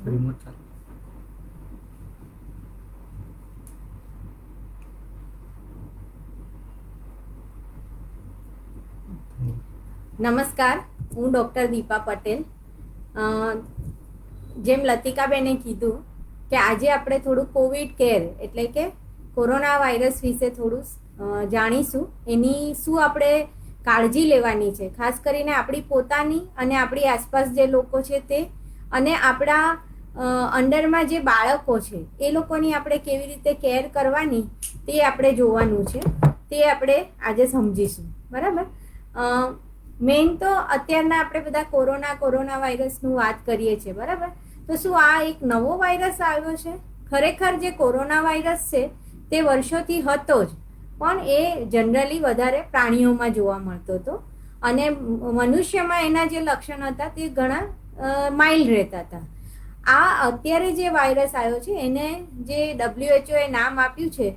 Remote નમસ્કાર, હું doctor Deepa Patel. જેમ લતિકાબેને કીધું કે આજે આપણે થોડું કોવિડ કેર એટલે કે કોરોના વાયરસ વિશે થોડું જાણીશું. એની શું આપણે કાળજી લેવાની છે, ખાસ કરીને આપણી પોતાની અને આપણી આસપાસ જે લોકો છે તે, અને આપણા અંડરમાં જે બાળકો છે એ લોકોની આપણે કેવી રીતે કેર કરવાની તે આપણે જોવાનું છે. તે આપણે આજે સમજીશું. બરાબર. મેઇન તો અત્યારના આપણે બધા કોરોના વાયરસનું વાત કરીએ છીએ. બરાબર. તો શું આ એક નવો વાયરસ આવ્યો છે? ખરેખર જે કોરોના વાયરસ છે તે વર્ષોથી હતો જ, પણ એ જનરલી વધારે પ્રાણીઓમાં જોવા મળતો હતો અને મનુષ્યમાં એના જે લક્ષણ હતા તે ઘણા માઇલ્ડ રહેતા હતા. આ અત્યારે જે વાયરસ આવ્યો છે એને જે WHO એ નામ આપ્યું છે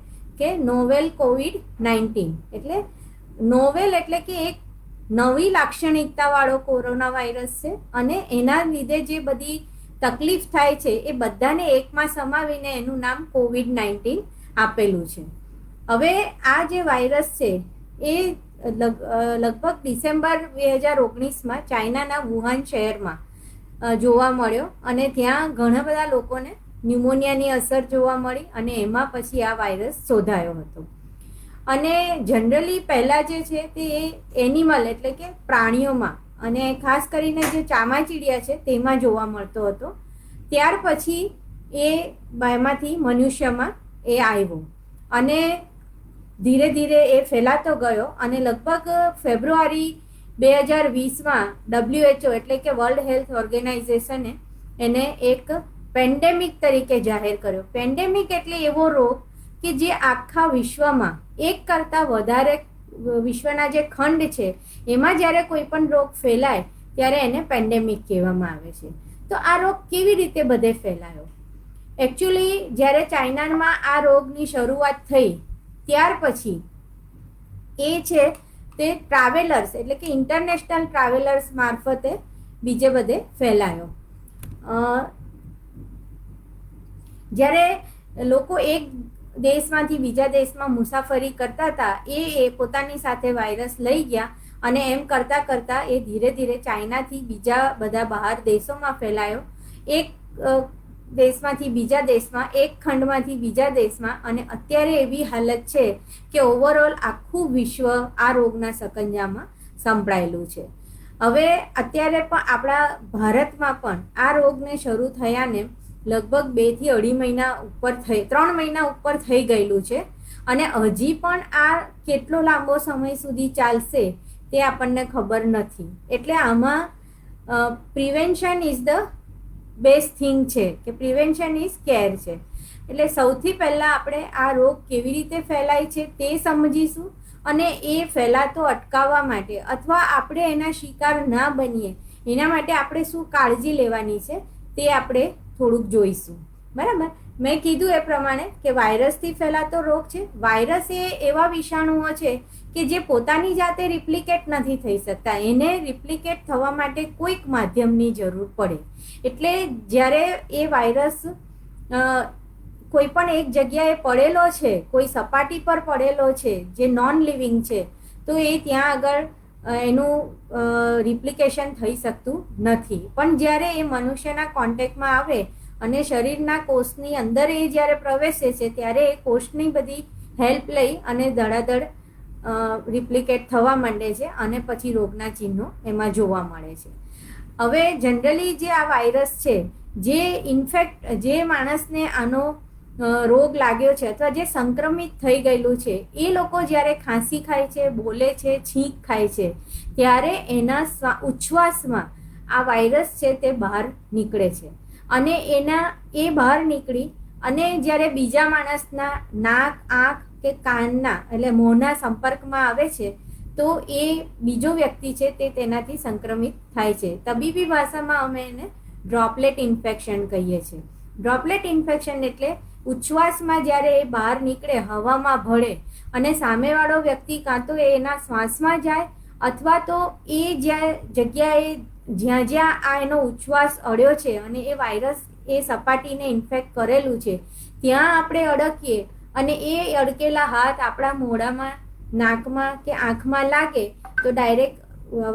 કે નોવેલ COVID-19. એટલે નોવેલ એટલે કે એક નવી લાક્ષણિકતા વાળો કોરોના વાયરસ છે અને એના લીધે જે બધી તકલીફ થાય છે એ બધાને એકમાં સમાવીને એનું નામ COVID-19 આપેલું છે. હવે આ જે વાયરસ છે એ લગભગ ડિસેમ્બર 2019 ચાઇનાના વુહાન શહેરમાં જોવા મળ્યો અને ત્યાં ઘણા બધા લોકોને ન્યુમોનિયાની અસર જોવા મળી અને એમાં પછી આ વાયરસ શોધાયો હતો. અને જનરલી પહેલાં જે છે તે એનિમલ એટલે કે પ્રાણીઓમાં અને ખાસ કરીને જે ચામાચીડિયા છે તેમાં જોવા મળતો હતો. ત્યાર પછી એમાંથી મનુષ્યમાં એ આવ્યો અને ધીરે ધીરે એ ફેલાતો ગયો અને લગભગ ફેબ્રુઆરી 2020 WHO એટલે કે વર્લ્ડ હેલ્થ ઓર્ગેનાઇઝેશને એને એક પેન્ડેમિક તરીકે જાહેર કર્યો. પેન્ડેમિક એટલે એવો રોગ કે જે આખા વિશ્વમાં એક કરતાં વધારે વિશ્વના જે ખંડ છે એમાં જ્યારે કોઈ પણ રોગ ફેલાય ત્યારે એને પેન્ડેમિક કહેવામાં આવે છે. તો આ રોગ કેવી રીતે બધે ફેલાયો? એકચ્યુઅલી જ્યારે ચાઇનામાં આ રોગની શરૂઆત થઈ ત્યાર પછી એ છે તે ટ્રાવેલર્સ એટલે કે ઇન્ટરનેશનલ ટ્રાવેલર્સ મારફતે બીજે બધે ફેલાયો. જ્યારે લોકો એક દેશમાંથી બીજા દેશમાં મુસાફરી કરતા હતા એ પોતાની સાથે વાયરસ લઈ ગયા અને એમ કરતાં કરતાં એ ધીરે ધીરે ચાઇનાથી બીજા બધા બહાર દેશોમાં ફેલાયો. એક દેશમાંથી બીજા દેશમાં, એક ખંડમાંથી બીજા દેશમાં, અને અત્યારે એવી હાલત છે કે ઓવરઓલ આખું વિશ્વ આ રોગના સકંજામાં સંભળાયેલું છે. હવે અત્યારે પણ આપણા ભારતમાં પણ આ રોગને શરૂ થયાને લગભગ 2 થી 2.5 મહિના ઉપર 3 મહિના ઉપર થઈ ગયેલું છે અને હજી પણ આ કેટલો લાંબો સમય સુધી ચાલશે તે આપણને ખબર નથી. એટલે આમાં prevention is the best thing છે કે પ્રિવેન્શન ઇઝ કેર છે. એટલે સૌથી પહેલાં આપણે આ રોગ કેવી રીતે ફેલાય છે તે સમજીશું અને એ ફેલાતો અટકાવવા માટે અથવા આપણે એના શિકાર ના બનીએ એના માટે આપણે શું કાળજી લેવાની છે તે આપણે થોડુંક જોઈશું. બરાબર. મેં કીધું એ પ્રમાણે કે વાયરસથી ફેલાતો રોગ છે. વાયરસ એ એવા વિષાણુઓ છે કે જે પોતાની જાતે રિપ્લિકેટ નથી થઈ શકતા. એને રિપ્લિકેટ થવા માટે કોઈક માધ્યમની જરૂર પડે. એટલે જ્યારે એ વાયરસ કોઈ પણ એક જગ્યાએ પડેલો છે, કોઈ સપાટી પર પડેલો છે જે નોન લિવિંગ છે, તો એ ત્યાં આગળ એનું રિપ્લિકેશન થઈ શકતું નથી. પણ જ્યારે એ મનુષ્યના કોન્ટેક્ટમાં આવે અને શરીરના કોષની અંદર એ જ્યારે પ્રવેશે છે ત્યારે એ કોષની બધી હેલ્પ લઈ અને ધડાધડ રિપ્લિકેટ થવા માંડે છે અને પછી રોગના ચિહ્નો એમાં જોવા મળે છે. હવે જનરલી જે આ વાયરસ છે, જે માણસને આનો રોગ લાગ્યો છે અથવા જે સંક્રમિત થઈ ગયેલું છે એ લોકો જ્યારે ખાંસી ખાય છે, બોલે છે, છીંક ખાય છે ત્યારે એના ઉચ્છ્વાસમાં આ વાયરસ છે તે બહાર નીકળે છે અને એ બહાર નીકળી અને જ્યારે બીજા માણસના નાક, આંખ કે કાનના એટલે મોંના સંપર્કમાં આવે છે તો એ બીજો વ્યક્તિ છે તે તેનાથી સંક્રમિત થાય છે. તબીબી ભાષામાં અમે એને ડ્રોપલેટ ઇન્ફેક્શન કહીએ છીએ. ડ્રોપલેટ ઇન્ફેક્શન એટલે ઉચ્છ્વાસમાં જ્યારે એ બહાર નીકળે, હવામાં ભળે અને સામેવાળો વ્યક્તિ કાં તો એના શ્વાસમાં જાય અથવા તો એ જ્યાં જગ્યાએ જ્યાં જ્યાં આ એનો ઉચ્છ્વાસ અડ્યો છે અને એ વાયરસ એ સપાટીને ઇન્ફેક્ટ કરેલું છે ત્યાં આપણે અડકીએ અને એ અડકેલા હાથ આપણા મોઢામાં, નાકમાં કે આંખમાં લાગે તો ડાયરેક્ટ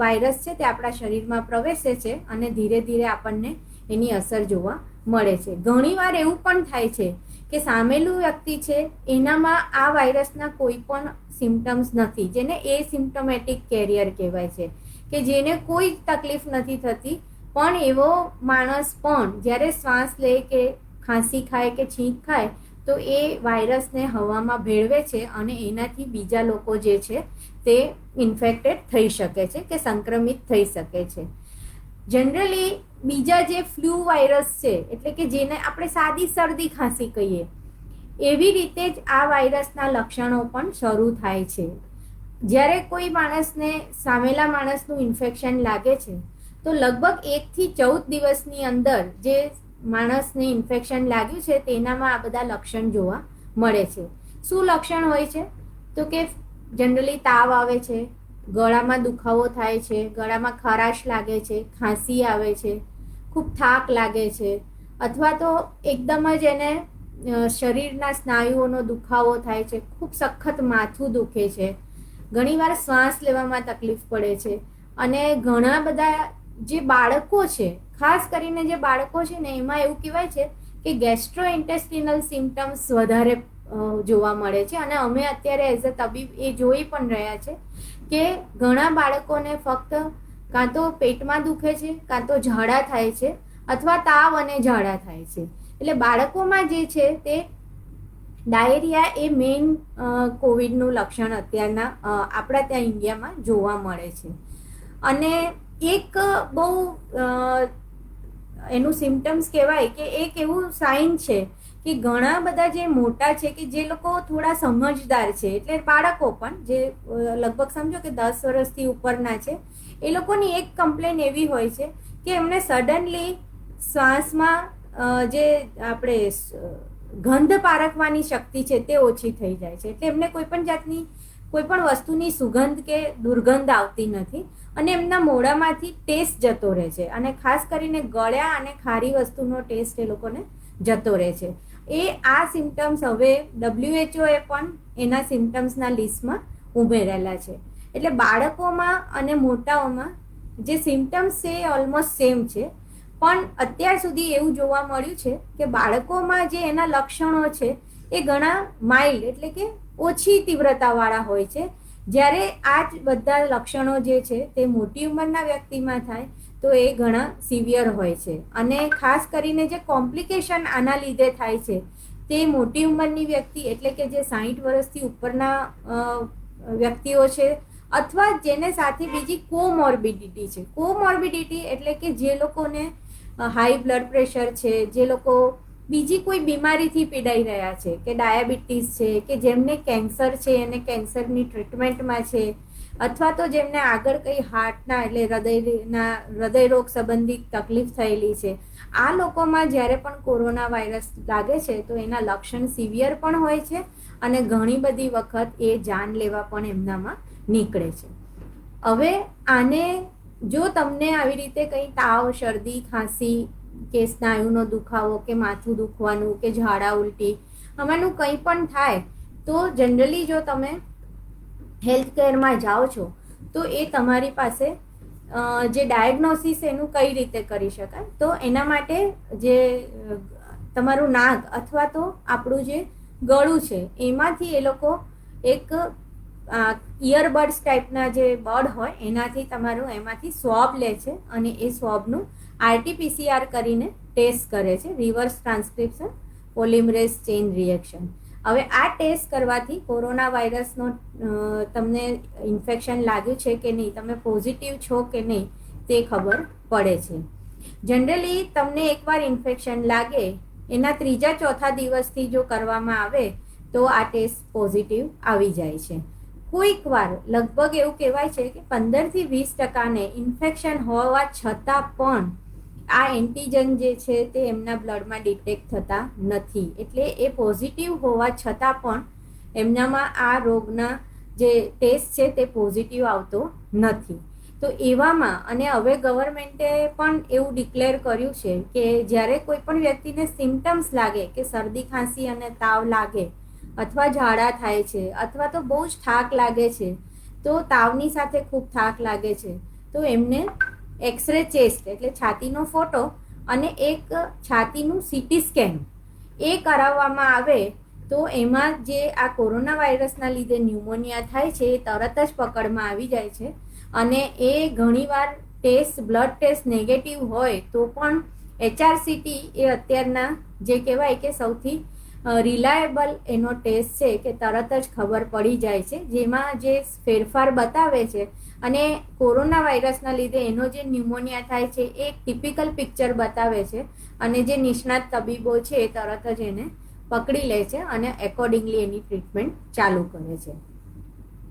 વાયરસ છે તે આપણા શરીરમાં પ્રવેશે છે અને ધીરે ધીરે આપણને એની અસર જોવા મળે છે. ઘણીવાર એવું પણ થાય છે કે સામેલું વ્યક્તિ છે એનામાં આ વાયરસના કોઈ પણ સિમ્ટમ્સ નથી, જેને એસિમ્પ્ટોમેટિક કેરિયર કહેવાય છે, કે જેને કોઈ તકલીફ નથી થતી, પણ એવો માણસ પણ જ્યારે શ્વાસ લે કે ખાંસી ખાય કે છીંક ખાય તો એ વાયરસને હવામાં ભેળવે છે અને એનાથી બીજા લોકો જે છે તે ઇન્ફેક્ટેડ થઈ શકે છે કે સંક્રમિત થઈ શકે છે. જનરલી બીજા જે ફ્લૂ વાયરસ છે, એટલે કે જેને આપણે સાદી શરદી ખાંસી કહીએ, એવી રીતે જ આ વાયરસના લક્ષણો પણ શરૂ થાય છે. જ્યારે કોઈ માણસને સામેલા માણસનું ઇન્ફેક્શન લાગે છે તો લગભગ 1 થી 14 દિવસની અંદર જે માણસને ઇન્ફેક્શન લાગ્યું છે તેનામાં આ બધા લક્ષણ જોવા મળે છે. શું લક્ષણ હોય છે? તો કે જનરલી તાવ આવે છે, ગળામાં દુખાવો થાય છે, ગળામાં ખરાશ લાગે છે, ખાંસી આવે છે, ખૂબ થાક લાગે છે, અથવા તો એકદમ જ એને શરીરના સ્નાયુઓનો દુખાવો થાય છે, ખૂબ સખત માથું દુખે છે, ઘણીવાર શ્વાસ લેવામાં તકલીફ પડે છે. અને ઘણા બધા જે બાળકો છે, ખાસ કરીને જે બાળકો છે ને, એમાં એવું કહેવાય છે કે ગેસ્ટ્રોઇન્ટેસ્ટિનલ સિમ્ટમ્સ વધારે જોવા મળે છે. અને અમે અત્યારે એઝ અ તબીબ એ જોઈ પણ રહ્યા છે કે ઘણા બાળકોને ફક્ત કાં તો પેટમાં દુખે છે, કાં તો ઝાડા થાય છે, અથવા તાવ અને ઝાડા થાય છે. એટલે બાળકોમાં જે છે તે ડાયેરિયા એ મેઇન કોવિડનું લક્ષણ અત્યારના આપણા ત્યાં ઇન્ડિયામાં જોવા મળે છે. અને એક બહુ એનું સિમ્ટમ્સ કહેવાય કે એક એવું સાઇન છે કે ઘણા બધા જે મોટા છે, કે જે લોકો થોડા સમજદાર છે, એટલે બાળકો પણ જે લગભગ સમજો કે 10 વર્ષથી ઉપરના છે, એ લોકોની એક કમ્પ્લેન એવી હોય છે કે એમને સડનલી શ્વાસમાં જે આપણે ગંધ પારખવાની શક્તિ છે તે ઓછી થઈ જાય છે. એટલે એમને કોઈ પણ જાતની કોઈ પણ વસ્તુની સુગંધ કે દુર્ગંધ આવતી નથી અને એમના મોઢામાંથી ટેસ્ટ જતો રહે છે. અને ખાસ કરીને ગળ્યા અને ખારી વસ્તુનો ટેસ્ટ એ લોકોને જતો રહે છે. આ સિમ્ટમ્સ હવે WHO એ પણ એના સિમ્ટમ્સના લિસ્ટમાં ઉમેરેલા છે. એટલે બાળકોમાં અને મોટાઓમાં જે સિમ્ટમ્સ છે એ ઓલમોસ્ટ સેમ છે, પણ અત્યાર સુધી એવું જોવા મળ્યું છે કે બાળકોમાં જે એના લક્ષણો છે એ ઘણા માઇલ્ડ, એટલે કે ઓછી તીવ્રતાવાળા હોય છે, જ્યારે આ જ બધા લક્ષણો જે છે તે મોટી ઉંમરના વ્યક્તિમાં થાય તો એ ઘણા સિવિયર હોય છે. અને ખાસ કરીને જે કોમ્પ્લિકેશન આના લીધે થાય છે તે મોટી ઉંમરની વ્યક્તિ, એટલે કે જે 60 વર્ષથી ઉપરના વ્યક્તિઓ છે, અથવા જેને સાથે બીજી કોમોર્બિડિટી છે. કોમોર્બિડિટી એટલે કે જે લોકોને હાઈ બ્લડ પ્રેશર છે, જે લોકો બીજી કોઈ બીમારીથી પીડાઈ રહ્યા છે, કે ડાયાબિટીસ છે, કે જેમને કેન્સર છે અને કેન્સરની ટ્રીટમેન્ટમાં છે, અથવા તો જેમને આગળ કંઈ હાર્ટના એટલે હૃદયરોગ સંબંધિત તકલીફ થયેલી છે, આ લોકોમાં જ્યારે પણ કોરોના વાયરસ લાગે છે તો એના લક્ષણ સિવિયર પણ હોય છે અને ઘણી બધી વખત એ જાન લેવા પણ એમનામાં નીકળે છે. હવે આને જો તમને આવી રીતે કંઈ તાવ, શરદી, ખાંસી કે સ્નાયુનો દુખાવો કે માથું દુખવાનું કે ઝાડા ઉલટી આમાંનું કંઈ પણ થાય તો જનરલી જો તમે હેલ્થ કેરમાં જાઓ છો તો એ તમારી પાસે જે ડાયગ્નોસિસ એનું કઈ રીતે કરી શકાય, તો એના માટે જે તમારું નાક અથવા તો આપણું જે ગળું છે એમાંથી એ લોકો એક ઇયરબડ્સ ટાઈપના જે બડ હોય એનાથી તમારું એમાંથી સ્વોબ લે છે અને એ સ્વોબનું RT-PCR કરીને ટેસ્ટ કરે છે, reverse transcription polymerase chain reaction. હવે આ ટેસ્ટ કરવાથી કોરોના વાયરસનો તમને ઇન્ફેક્શન લાગ્યું છે કે નહીં, તમે પોઝિટિવ છો કે નહીં તે ખબર પડે છે. જનરલી તમને એકવાર ઇન્ફેક્શન લાગે એના 3-4 દિવસથી જો કરવામાં આવે તો આ ટેસ્ટ પોઝિટિવ આવી જાય છે. કોઈક વાર લગભગ એવું કહેવાય છે કે 15 થી 20% ઇન્ફેક્શન હોવા છતાં પણ આ એન્ટીજન જે છે તે એમના બ્લડમાં ડિટેક્ટ થતા નથી. એટલે એ પોઝિટિવ હોવા છતાં પણ એમનામાં આ રોગના જે ટેસ્ટ છે તે પોઝિટિવ આવતો નથી. તો એવામાં અને હવે ગવર્મેન્ટે પણ એવું ડિક્લેર કર્યું છે કે જ્યારે કોઈ પણ વ્યક્તિને સિમ્ટમ્સ લાગે કે શરદી ખાંસી અને તાવ લાગે અથવા ઝાડા થાય છે અથવા તો બહુ જ થાક લાગે છે, તો તાવની સાથે ખૂબ થાક લાગે છે, તો એમને એક્સરે ચેસ્ટ એટલે છાતીનો ફોટો અને એક છાતીનું સીટી સ્કેન એ કરાવવામાં આવે તો એમાં જે આ કોરોના વાયરસના લીધે ન્યુમોનિયા થાય છે એ તરત જ પકડમાં આવી જાય છે. અને એ ઘણીવાર બ્લડ ટેસ્ટ નેગેટિવ હોય તો પણ HRCT એ અત્યારના જે કહેવાય કે સૌથી રિલાયેબલ એનો ટેસ્ટ છે કે તરત જ ખબર પડી જાય છે, જેમાં જે ફેરફાર બતાવે છે અને કોરોના વાયરસના લીધે એનો જે ન્યુમોનિયા થાય છે એ ટિપિકલ પિક્ચર બતાવે છે અને જે નિષ્ણાત તબીબો છે એ તરત જ એને પકડી લે છે અને એકોર્ડિંગલી એની ટ્રીટમેન્ટ ચાલુ કરે છે.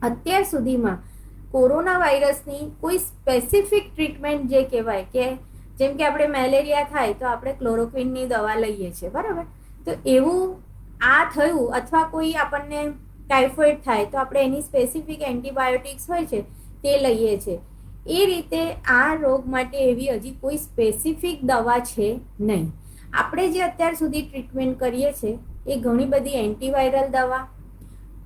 અત્યાર સુધીમાં કોરોના વાયરસની કોઈ સ્પેસિફિક ટ્રીટમેન્ટ જે કહેવાય કે જેમ કે આપણે મેલેરિયા થાય તો આપણે ક્લોરોક્વિનની દવા લઈએ છીએ, બરાબર? તો એવું આ થયું અથવા કોઈ આપણને ટાઇફોઇડ થાય તો આપણે એની સ્પેસિફિક એન્ટીબાયોટિક્સ હોય છે તે લઈએ છીએ. એ રીતે આ રોગ માટે એવી હજી કોઈ સ્પેસિફિક દવા છે નહીં. આપણે જે અત્યાર સુધી ટ્રીટમેન્ટ કરીએ છીએ એ ઘણી બધી એન્ટીવાયરલ દવા,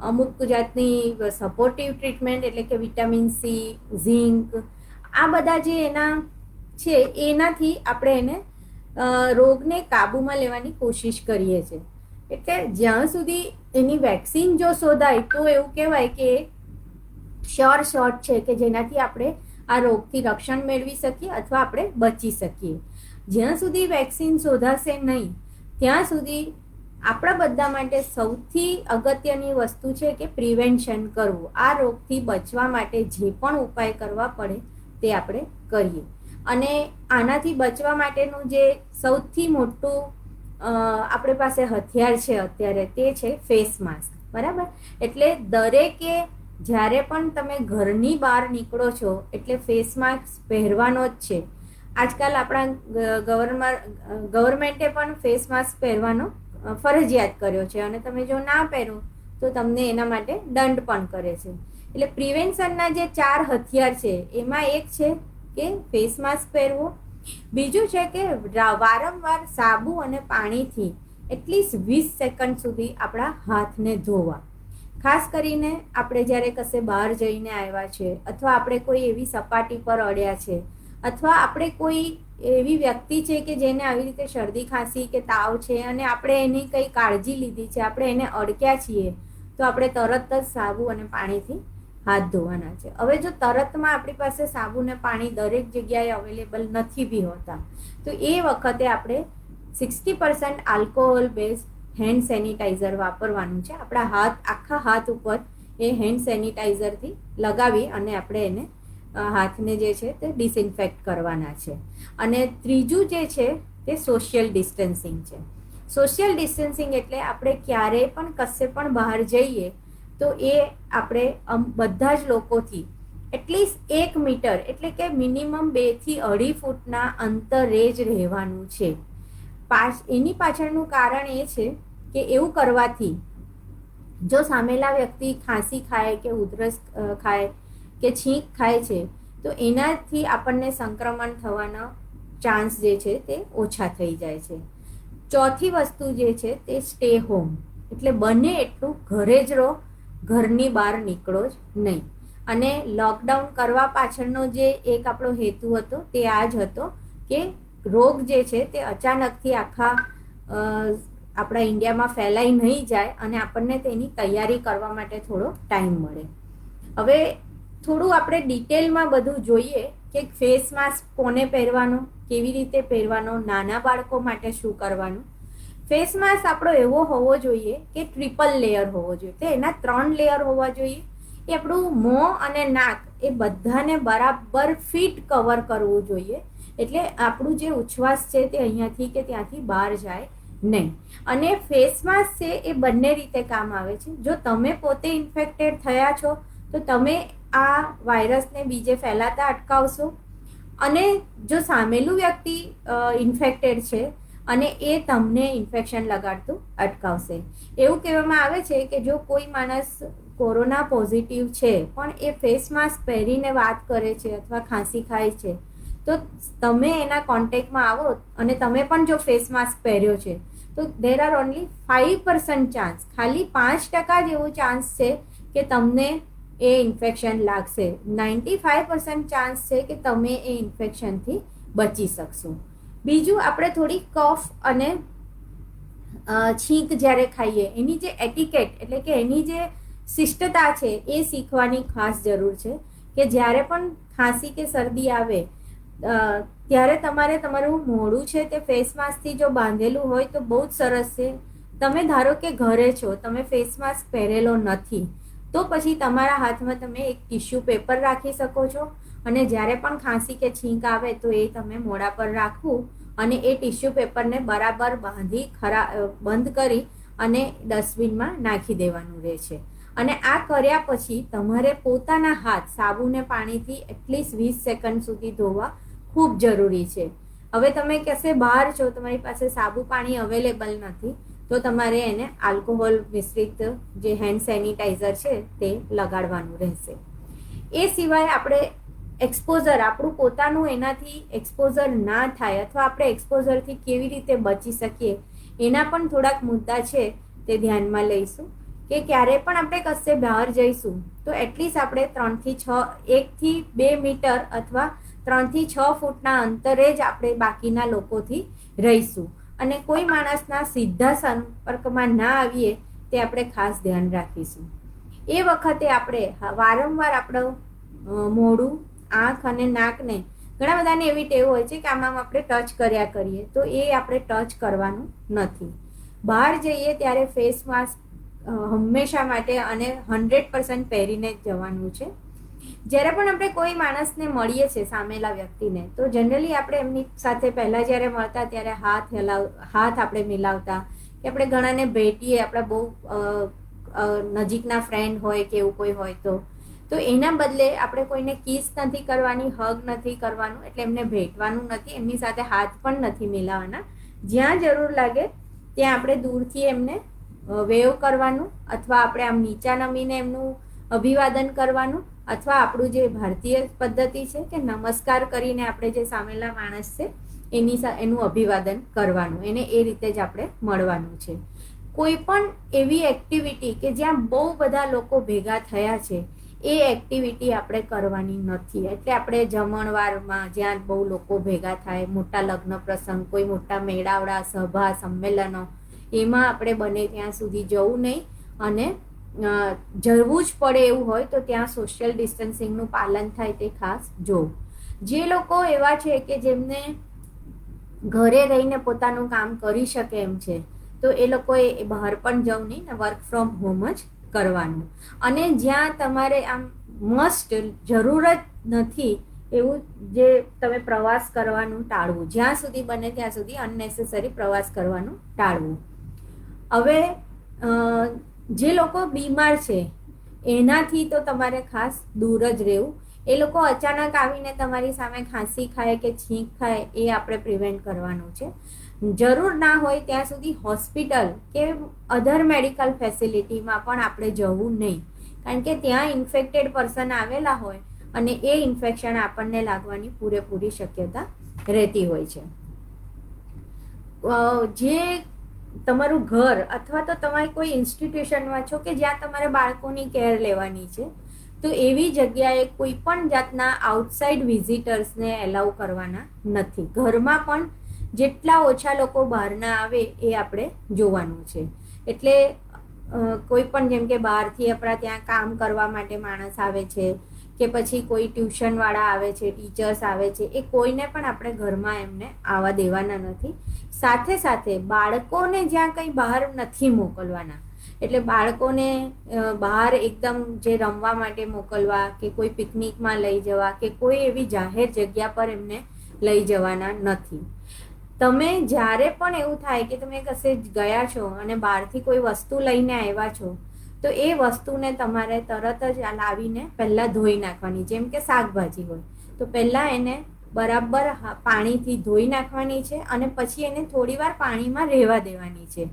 અમુક જાતની સપોર્ટિવ ટ્રીટમેન્ટ એટલે કે વિટામિન સી, ઝીંક, આ બધા જે એના છે એનાથી આપણે એને રોગને કાબૂમાં લેવાની કોશિશ કરીએ છીએ. એટલે જ્યાં સુધી એની વેક્સિન જો શોધાય તો એવું કહેવાય કે શ્યોર શોટ છે કે જેનાથી આપણે આ રોગથી રક્ષણ મેળવી શકીએ અથવા આપણે બચી શકીએ. જ્યાં સુધી વેક્સિન શોધાશે નહીં ત્યાં સુધી આપણા બધા માટે સૌથી અગત્યની વસ્તુ છે કે પ્રિવેન્શન કરવું. આ રોગથી બચવા માટે જે પણ ઉપાય કરવા પડે તે આપણે કરીએ. અને આનાથી બચવા માટેનું જે સૌથી મોટું આપણી પાસે હથિયાર છે અત્યારે તે છે ફેસ માસ્ક, બરાબર? એટલે દરેકે જ્યારે પણ તમે ઘરની બહાર નીકળો છો એટલે ફેસ માસ્ક પહેરવાનો જ છે. આજકાલ આપણા ગવર્મેન્ટે પણ ફેસ માસ્ક પહેરવાનો ફરજિયાત કર્યો છે અને તમે જો ના પહેરો તો તમને એના માટે દંડ પણ કરે છે. એટલે પ્રિવેન્શનના જે 4 હથિયાર છે એમાં એક છે કે ફેસ માસ્ક પહેરવો, બીજું છે કે વારંવાર સાબુ અને પાણીથી એટલીસ્ટ 20 સેકન્ડ સુધી આપણા હાથને ધોવા. ખાસ કરીને આપણે જ્યારે કશે બહાર જઈને આવ્યા છે અથવા આપણે કોઈ એવી સપાટી પર અડ્યા છે અથવા આપણે કોઈ એવી વ્યક્તિ છે કે જેને આવી રીતે શરદી ખાંસી કે તાવ છે અને આપણે એની કંઈ કાળજી લીધી છે, આપણે એને અડક્યા છીએ, તો આપણે તરત જ સાબુ અને પાણીથી હાથ ધોવાના છે. હવે જો તરતમાં આપણી પાસે સાબુ ને પાણી દરેક જગ્યાએ અવેલેબલ નથી બી હોતા તો એ વખતે આપણે 60% આલ્કોહોલ બેઝ હેન્ડ સેનિટાઈઝર વાપરવાનું છે. આપણા આખા હાથ ઉપર એ હેન્ડ સેનિટાઈઝરથી લગાવી અને આપણે એને હાથને જે છે તે ડિસઇન્ફેક્ટ કરવાના છે. અને ત્રીજું જે છે તે સોશિયલ ડિસ્ટન્સિંગ છે. સોશિયલ ડિસ્ટન્સિંગ એટલે આપણે ક્યારેય પણ કશે પણ બહાર જઈએ તો એ આપણે બધા જ લોકોથી એટલીસ્ટ 1 મીટર એટલે કે મિનિમમ 2 થી 2.5 ફૂટના અંતરે જ રહેવાનું છે. એની પાછળનું કારણ એ છે કે એવું કરવાથી જો સામેલા વ્યક્તિ ખાંસી ખાય કે ઉધરસ ખાય કે છીંક ખાય છે તો એનાથી આપણને સંક્રમણ થવાના ચાન્સ જે છે તે ઓછા થઈ જાય છે. ચોથી વસ્તુ જે છે તે સ્ટે હોમ એટલે બને એટલું ઘરે જ રહો, ઘરની બહાર નીકળો જ નહીં. અને લોકડાઉન કરવા પાછળનો જે એક આપણો હેતુ હતો તે આ જ હતો કે રોગ જે છે તે અચાનકથી આખા આપણા ઇન્ડિયામાં ફેલાઈ નહીં જાય અને આપણને તેની તૈયારી કરવા માટે થોડો ટાઈમ મળે. હવે થોડું આપણે ડિટેલમાં બધું જોઈએ કે ફેસ માસ્ક કોને પહેરવાનો, કેવી રીતે પહેરવાનો, નાના બાળકો માટે શું કરવાનું. ફેસ માસ્ક આપણો એવો હોવો જોઈએ કે ટ્રિપલ લેયર હોવો જોઈએ. તો એના 3 લેયર હોવા જોઈએ. એ આપણું મોં અને નાક એ બધાને બરાબર ફિટ કવર કરવું જોઈએ. એટલે આપણું જે ઉચ્છ્વાસ છે તે અહીંયાથી કે ત્યાંથી બહાર જાય નહીં. અને ફેસ માસ્ક છે એ બંને રીતે કામ આવે છે. જો તમે પોતે ઇન્ફેક્ટેડ થયા છો તો તમે આ વાયરસને બીજે ફેલાતા અટકાવશો અને જો સામેલું વ્યક્તિ ઇન્ફેક્ટેડ છે અને એ તમને ઇન્ફેક્શન લગાડતું અટકાવશે. એવું કહેવામાં આવે છે કે જો કોઈ માણસ કોરોના પોઝિટિવ છે પણ એ ફેસ માસ્ક પહેરીને વાત કરે છે અથવા ખાંસી ખાય છે, તો તમે એના કોન્ટેક્ટમાં આવો અને તમે પણ જો ફેસ માસ્ક પહેર્યો છે તો દેર આર ઓનલી 5% ચાન્સ, ખાલી 5% જ એવો ચાન્સ છે કે તમને એ ઇન્ફેક્શન લાગશે. 95% ચાન્સ છે કે તમે એ ઇન્ફેક્શનથી બચી શકશો. બીજું, આપણે થોડી કફ અને છીંક જ્યારે ખાઈએ એની જે એટિકેટ એટલે કે એની જે શિષ્ટતા છે એ શીખવાની ખાસ જરૂર છે કે જ્યારે પણ ખાંસી કે શરદી આવે ત્યારે તમારે તમારું મોઢું છે તે ફેસ માસ્કથી જો બાંધેલું હોય તો બહુ જ સરસ છે. તમે ધારો કે ઘરે છો, તમે ફેસ માસ્ક પહેરેલો નથી, તો પછી તમારા હાથમાં તમે એક ટિશ્યુ પેપર રાખી શકો છો અને જ્યારે પણ ખાંસી કે છીંક આવે તો એ તમે મોઢા પર રાખવું અને એ ટિશ્યુ પેપરને બરાબર બાંધી બંધ કરી અને ડસ્ટબિનમાં નાખી દેવાનું રહે છે. અને આ કર્યા પછી તમારે પોતાના હાથ સાબુને પાણીથી એટલીસ્ટ 20 સેકન્ડ સુધી ધોવા ખૂબ જરૂરી છે. હવે તમે કશે બહાર છો, તમારી પાસે સાબુ પાણી અવેલેબલ નથી, તો તમારે એને આલ્કોહોલ મિશ્રિત જે હેન્ડ સેનિટાઈઝર છે તે લગાડવાનું રહેશે. એ સિવાય આપણે એક્સપોઝર, આપણું પોતાનું એનાથી એક્સપોઝર ના થાય અથવા આપણે એક્સપોઝરથી કેવી રીતે બચી શકીએ એના પણ થોડાક મુદ્દા છે તે ધ્યાનમાં લઈશું. કે ક્યારે પણ આપણે કશે બહાર જઈશું તો એટલીસ્ટ આપણે 1 થી 2 મીટર અથવા 3 થી 6 ફૂટના અંતરે જ આપણે બાકીના લોકોથી રહીશું અને કોઈ માણસના સીધા સંપર્કમાં ના આવીએ તે આપણે ખાસ ધ્યાન રાખીશું. એ વખતે આપણે વારંવાર આપણું મોઢું, આંખ અને નાકને, ઘણા બધાને એવી ટેવ હોય છે કે આમાં આપણે ટચ કર્યા કરીએ, તો એ આપણે ટચ કરવાનું નથી. બહાર જઈએ ત્યારે ફેસ માસ્ક હંમેશા માટે અને 100% પહેરીને જ જવાનું છે. જ્યારે પણ આપણે કોઈ માણસને મળીએ છીએ, સામેલા વ્યક્તિને, તો જનરલી આપણે એમની સાથે પહેલાં જ્યારે મળતા ત્યારે હાથ આપણે મિલાવતા કે આપણે ઘણાને ભેટીએ, આપણા બહુ નજીકના ફ્રેન્ડ હોય કે એવું કોઈ હોય તો એના બદલે આપણે કોઈને કિસ નથી કરવાની, હગ નથી કરવાનું, એટલે એમને ભેટવાનું નથી, એમની સાથે હાથ પણ નથી મિલાવવાના. જ્યાં જરૂર લાગે ત્યાં આપણે દૂરથી એમને વેવ કરવાનું અથવા આપણે આમ નીચા નમીને એમનું અભિવાદન કરવાનું અથવા આપણું જે ભારતીય પદ્ધતિ છે કે નમસ્કાર કરીને આપણે જે સામેલા માણસ છે એનું અભિવાદન કરવાનું, એને એ રીતે જ આપણે મળવાનું છે. કોઈ પણ એવી એક્ટિવિટી કે જ્યાં બહુ બધા લોકો ભેગા થયા છે એ એક્ટિવિટી આપણે કરવાની નથી. એટલે આપણે જમણવારમાં જ્યાં બહુ લોકો ભેગા થાય, મોટા લગ્ન પ્રસંગ, કોઈ મોટા મેળાવડા, સભા, સંમેલનો, એમાં આપણે બને ત્યાં સુધી જવું નહીં અને જવું જ પડે એવું હોય તો ત્યાં સોશિયલ ડિસ્ટન્સિંગનું પાલન થાય તે ખાસ જોવું. જે લોકો એવા છે કે જેમને ઘરે રહીને પોતાનું કામ કરી શકે એમ છે તો એ લોકોએ બહાર પણ જવું નહીં ને વર્ક ફ્રોમ હોમ જ કરવાનું. અને જ્યાં તમારે આમ મસ્ટ જરૂર જ નથી એવું જે તમે પ્રવાસ કરવાનું ટાળવું, જ્યાં સુધી બને ત્યાં સુધી અનનેસેસરી પ્રવાસ કરવાનું ટાળવું. હવે જે લોકો બીમાર છે એનાથી તો તમારે ખાસ દૂર જ રહેવું. એ લોકો અચાનક આવીને તમારી સામે ખાંસી ખાય કે છીંક ખાય એ આપણે પ્રિવેન્ટ કરવાનું છે. જરૂર ના હોય ત્યાં સુધી હોસ્પિટલ કે અધર મેડિકલ ફેસિલિટીમાં પણ આપણે જવું નહીં, કારણ કે ત્યાં ઇન્ફેક્ટેડ પર્સન આવેલા હોય અને એ ઇન્ફેક્શન આપણને લાગવાની પૂરેપૂરી શક્યતા રહેતી હોય છે. જે તમારું ઘર અથવા તો તમારે કોઈ ઇન્સ્ટિટ્યુશનમાં છો કે જ્યાં તમારે બાળકોની કેર લેવાની છે, તો એવી જગ્યાએ કોઈ પણ જાતના આઉટસાઇડ વિઝિટર્સને એલાઉ કરવાના નથી. ઘરમાં પણ જેટલા ઓછા લોકો બહારના આવે એ આપણે જોવાનું છે. એટલે કોઈ પણ જેમ કે બહારથી આપણા ત્યાં કામ કરવા માટે માણસ આવે છે કે પછી કોઈ ટ્યુશનવાળા આવે છે, ટીચર્સ આવે છે, એ કોઈને પણ આપણે ઘરમાં એમને આવવા દેવાના નથી. સાથે સાથે બાળકોને જ્યાં કંઈ બહાર નથી મોકલવાના. એટલે બાળકોને બહાર એકદમ જે રમવા માટે મોકલવા કે કોઈ પિકનિકમાં લઈ જવા કે કોઈ એવી જાહેર જગ્યા પર એમને લઈ જવાના નથી. તમે જ્યારે પણ એવું થાય કે તમે કશે ગયા છો અને બહારથી કોઈ વસ્તુ લઈને આવ્યા છો તો એ વસ્તુને તમારે તરત જ લાવીને પહેલાં ધોઈ નાખવાની. જેમ કે શાકભાજી હોય તો પહેલાં એને બરાબર પાણીથી ધોઈ નાખવાની છે અને પછી એને થોડી વાર પાણીમાં રહેવા દેવાની છે.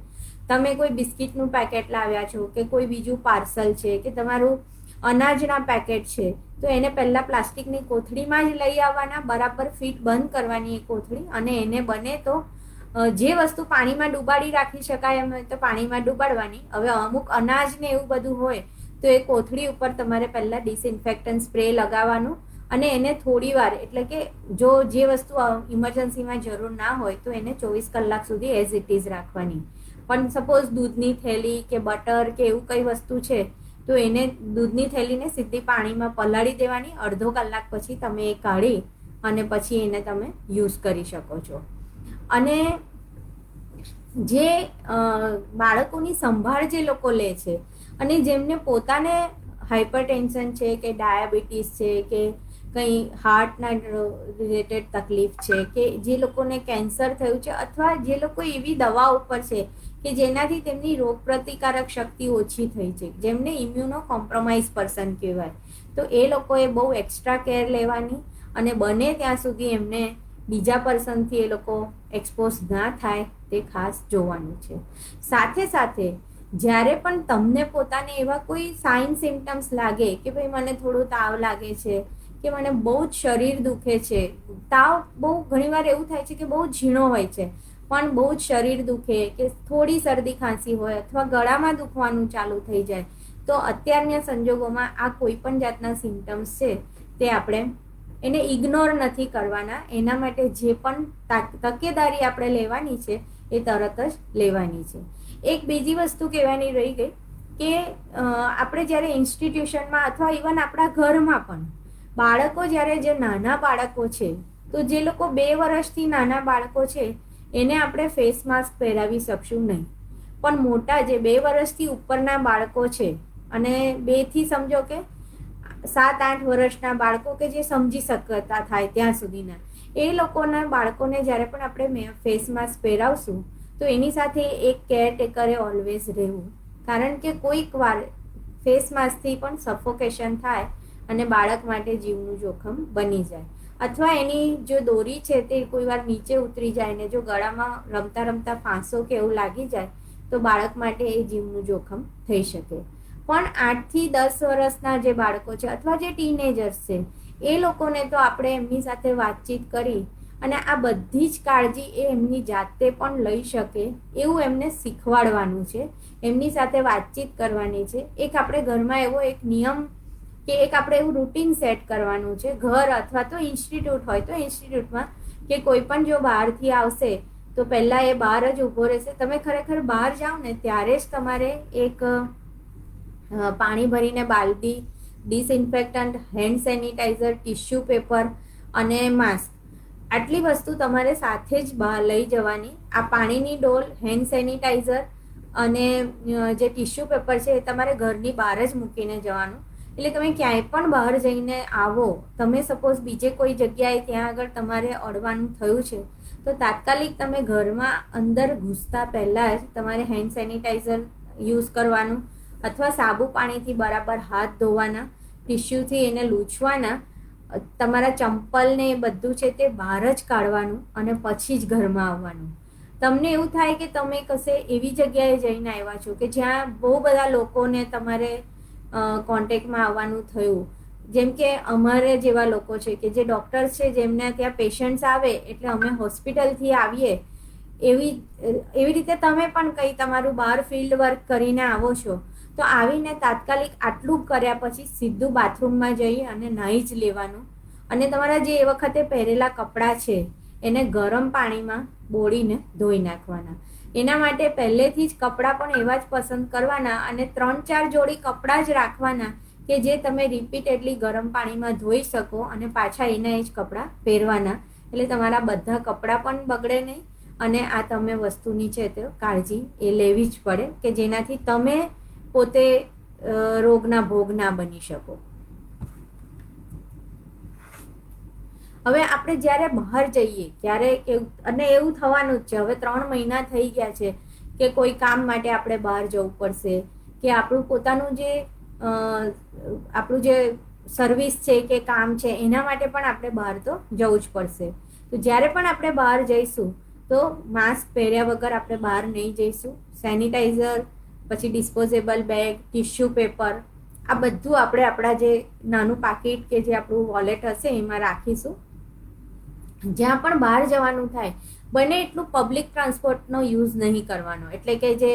તમે કોઈ બિસ્કિટનું પેકેટ લાવ્યા છો કે કોઈ બીજું પાર્સલ છે કે તમારું અનાજના પેકેટ છે, તો એને પહેલાં પ્લાસ્ટિકની કોથળીમાં જ લઈ આવવાના, બરાબર ફિટ બંધ કરવાની એ કોથળી, અને એને બને તો જે વસ્તુ પાણીમાં ડૂબાડી રાખી શકાય એમ હોય તો પાણીમાં ડૂબાડવાની. હવે અમુક અનાજ ને એવું બધું હોય તો એ કોથળી ઉપર તમારે પહેલાં ડિસઇન્ફેક્ટન્ટ સ્પ્રે લગાવવાનું, અને એને થોડી વાર, એટલે કે જો જે વસ્તુ ઇમરજન્સીમાં જરૂર ના હોય તો એને 24 કલાક સુધી એઝ ઇટ ઇઝ રાખવાની. પણ સપોઝ દૂધની થેલી કે બટર કે એવું કઈ વસ્તુ છે તો એને દૂધની થેલીને સીધી પાણીમાં પલાળી દેવાની, અડધો કલાક પછી તમે એ કાઢી અને પછી એને તમે યુઝ કરી શકો છો. અને જે બાળકોની સંભાળ જે લોકો લે છે અને જેમને પોતાને હાઇપરટેન્શન છે કે ડાયાબિટીસ છે કે કંઈ હાર્ટના રિલેટેડ તકલીફ છે કે જે લોકોને કેન્સર થયું છે, અથવા જે લોકો એવી દવા ઉપર છે કે જેનાથી તેમની રોગપ્રતિકારક શક્તિ ઓછી થઈ છે, જેમને ઇમ્યુનો કોમ્પ્રોમાઇઝ પર્સન કહેવાય, તો એ લોકોએ બહુ એક્સ્ટ્રા કેર લેવાની અને બને ત્યાં સુધી એમને બીજા પર્સનથી એ લોકો એક્સપોઝ ના થાય તે ખાસ જોવાનું છે. સાથે સાથે જ્યારે પણ તમને પોતાને એવા કોઈ સાઇન સિમ્ટમ્સ લાગે કે ભાઈ મને થોડો તાવ લાગે છે કે મને બહુ જ શરીર દુખે છે, તાવ બહુ ઘણીવાર એવું થાય છે કે બહુ ઝીણો હોય છે પણ બહુ જ શરીર દુખે કે થોડી શરદી ખાંસી હોય અથવા ગળામાં દુખવાનું ચાલુ થઈ જાય, તો અત્યારના સંજોગોમાં આ કોઈ પણ જાતના સિમ્ટમ્સ છે તે આપણે એને ઇગ્નોર નથી કરવાના. એના માટે જે પણ તકેદારી આપણે લેવાની છે એ તરત જ લેવાની છે. એક બીજી વસ્તુ કહેવાની રહી ગઈ કે આપણે જ્યારે ઇન્સ્ટિટ્યુશનમાં અથવા ઇવન આપણા ઘરમાં પણ બાળકો જ્યારે જે નાના બાળકો છે, તો જે લોકો 2 વર્ષથી નાના બાળકો છે એને આપણે ફેસ માસ્ક પહેરાવી શકશું નહીં, પણ મોટા જે 2 વર્ષથી ઉપરના બાળકો છે અને 2 થી સમજો કે 7-8 વર્ષના બાળકો કે જે સમજી શકતા થાય ત્યાં સુધીના, એ લોકોના બાળકોને જ્યારે પણ આપણે ફેસ માસ્ક પહેરાવશું તો એની સાથે એક કેરટેકરે ઓલવેઝ રહેવું, કારણ કે કોઈક વાર ફેસ માસ્કથી પણ સફોકેશન થાય અને બાળક માટે જીવનું જોખમ બની જાય, અથવા એની જો દોરી છે તે કોઈ વાર નીચે ઉતરી જાય ને જો ગળામાં રમતા રમતા ફાંસો કે એવું લાગી જાય તો બાળક માટે એ જીવનું જોખમ થઈ શકે. પણ 8 થી 10 વર્ષના જે બાળકો છે અથવા જે ટીનેજર્સ છે એ લોકોને તો આપણે એમની સાથે વાતચીત કરી અને આ બધી જ કાળજી એ એમની જાતે પણ લઈ શકે એવું એમને શીખવાડવાનું છે, એમની સાથે વાતચીત કરવાની છે. એક આપણે ઘરમાં એવો એક નિયમ કે એક આપણે એવું રૂટીન સેટ કરવાનું છે, ઘર અથવા તો ઇન્સ્ટિટ્યૂટ હોય તો ઇન્સ્ટિટ્યૂટમાં, કે કોઈ પણ જો બહારથી આવશે તો પહેલાં એ બહાર જ ઊભો રહેશે. તમે ખરેખર બહાર જાઓ ને ત્યારે જ તમારે એક પાણી ભરીને બાલટી, ડિસઇન્ફેક્ટન્ટ, હેન્ડ સેનિટાઈઝર, ટિશ્યુ પેપર અને માસ્ક, આટલી વસ્તુ તમારે સાથે જ લઈ જવાની. આ પાણીની ડોલ, હેન્ડ સેનિટાઈઝર અને જે ટિશ્યુ પેપર છે એ તમારે ઘરની બહાર જ મૂકીને જવાનું. એટલે તમે ક્યાંય પણ બહાર જઈને આવો, તમે સપોઝ બીજે કોઈ જગ્યાએ ત્યાં આગળ તમારે અડવાનું થયું છે તો તાત્કાલિક તમે ઘરમાં અંદર ઘૂસતા પહેલાં જ તમારે હેન્ડ સેનિટાઈઝર યુઝ કરવાનું અથવા સાબુ પાણીથી બરાબર હાથ ધોવાના, ટિશ્યુથી એને લૂછવાના, તમારા ચંપલ ને એ બધું છે તે બહાર જ કાઢવાનું અને પછી જ ઘરમાં આવવાનું. તમને એવું થાય કે તમે કશે એવી જગ્યાએ જઈને આવ્યા છો કે જ્યાં બહુ બધા લોકોને તમારે કોન્ટેક્ટમાં આવવાનું થયું, જેમ કે અમારે જેવા લોકો છે કે જે ડૉક્ટર્સ છે જેમને ત્યાં પેશન્ટ્સ આવે એટલે અમે હોસ્પિટલથી આવીએ, એવી રીતે તમે પણ કંઈ તમારું બહાર ફિલ્ડ વર્ક કરીને આવો છો તો આવીને તાત્કાલિક આટલું કર્યા પછી સીધું બાથરૂમમાં જઈ અને નાહી જ લેવાનું, અને તમારા જે એ વખતે પહેરેલા કપડાં છે એને ગરમ પાણીમાં બોળીને ધોઈ નાખવાના. એના માટે પહેલેથી જ કપડાં પણ એવા જ પસંદ કરવાના અને 3-4 જોડી કપડાં જ રાખવાના કે જે તમે રિપીટેડલી ગરમ પાણીમાં ધોઈ શકો અને પાછા એના એ જ કપડાં પહેરવાના. એટલે તમારા બધા કપડાં પણ બગડે નહીં અને આ તમે વસ્તુની છે તે કાળજી એ લેવી જ પડે કે જેનાથી તમે પોતે રોગના ભોગ ના બની શકો. હવે આપણે જ્યારે બહાર જઈએ ત્યારે અને એવું થવાનું જ છે, હવે 3 મહિના થઈ ગયા છે કે કોઈ કામ માટે આપણે બહાર જવું પડશે કે આપણું પોતાનું જે આપણું જે સર્વિસ છે કે કામ છે એના માટે પણ આપણે બહાર તો જવું જ પડશે. તો જ્યારે પણ આપણે બહાર જઈશું તો માસ્ક પહેર્યા વગર આપણે બહાર નહીં જઈશું. સેનિટાઈઝર, પછી ડિસ્પોઝેબલ બેગ, ટિશ્યુ પેપર, આ બધું આપણે આપણા જે નાનું પાકીટ કે જે આપણું વોલેટ હશે એમાં રાખીશું. જ્યાં પણ બહાર જવાનું થાય બને એટલું પબ્લિક ટ્રાન્સપોર્ટનો યુઝ નહીં કરવાનો, એટલે કે જે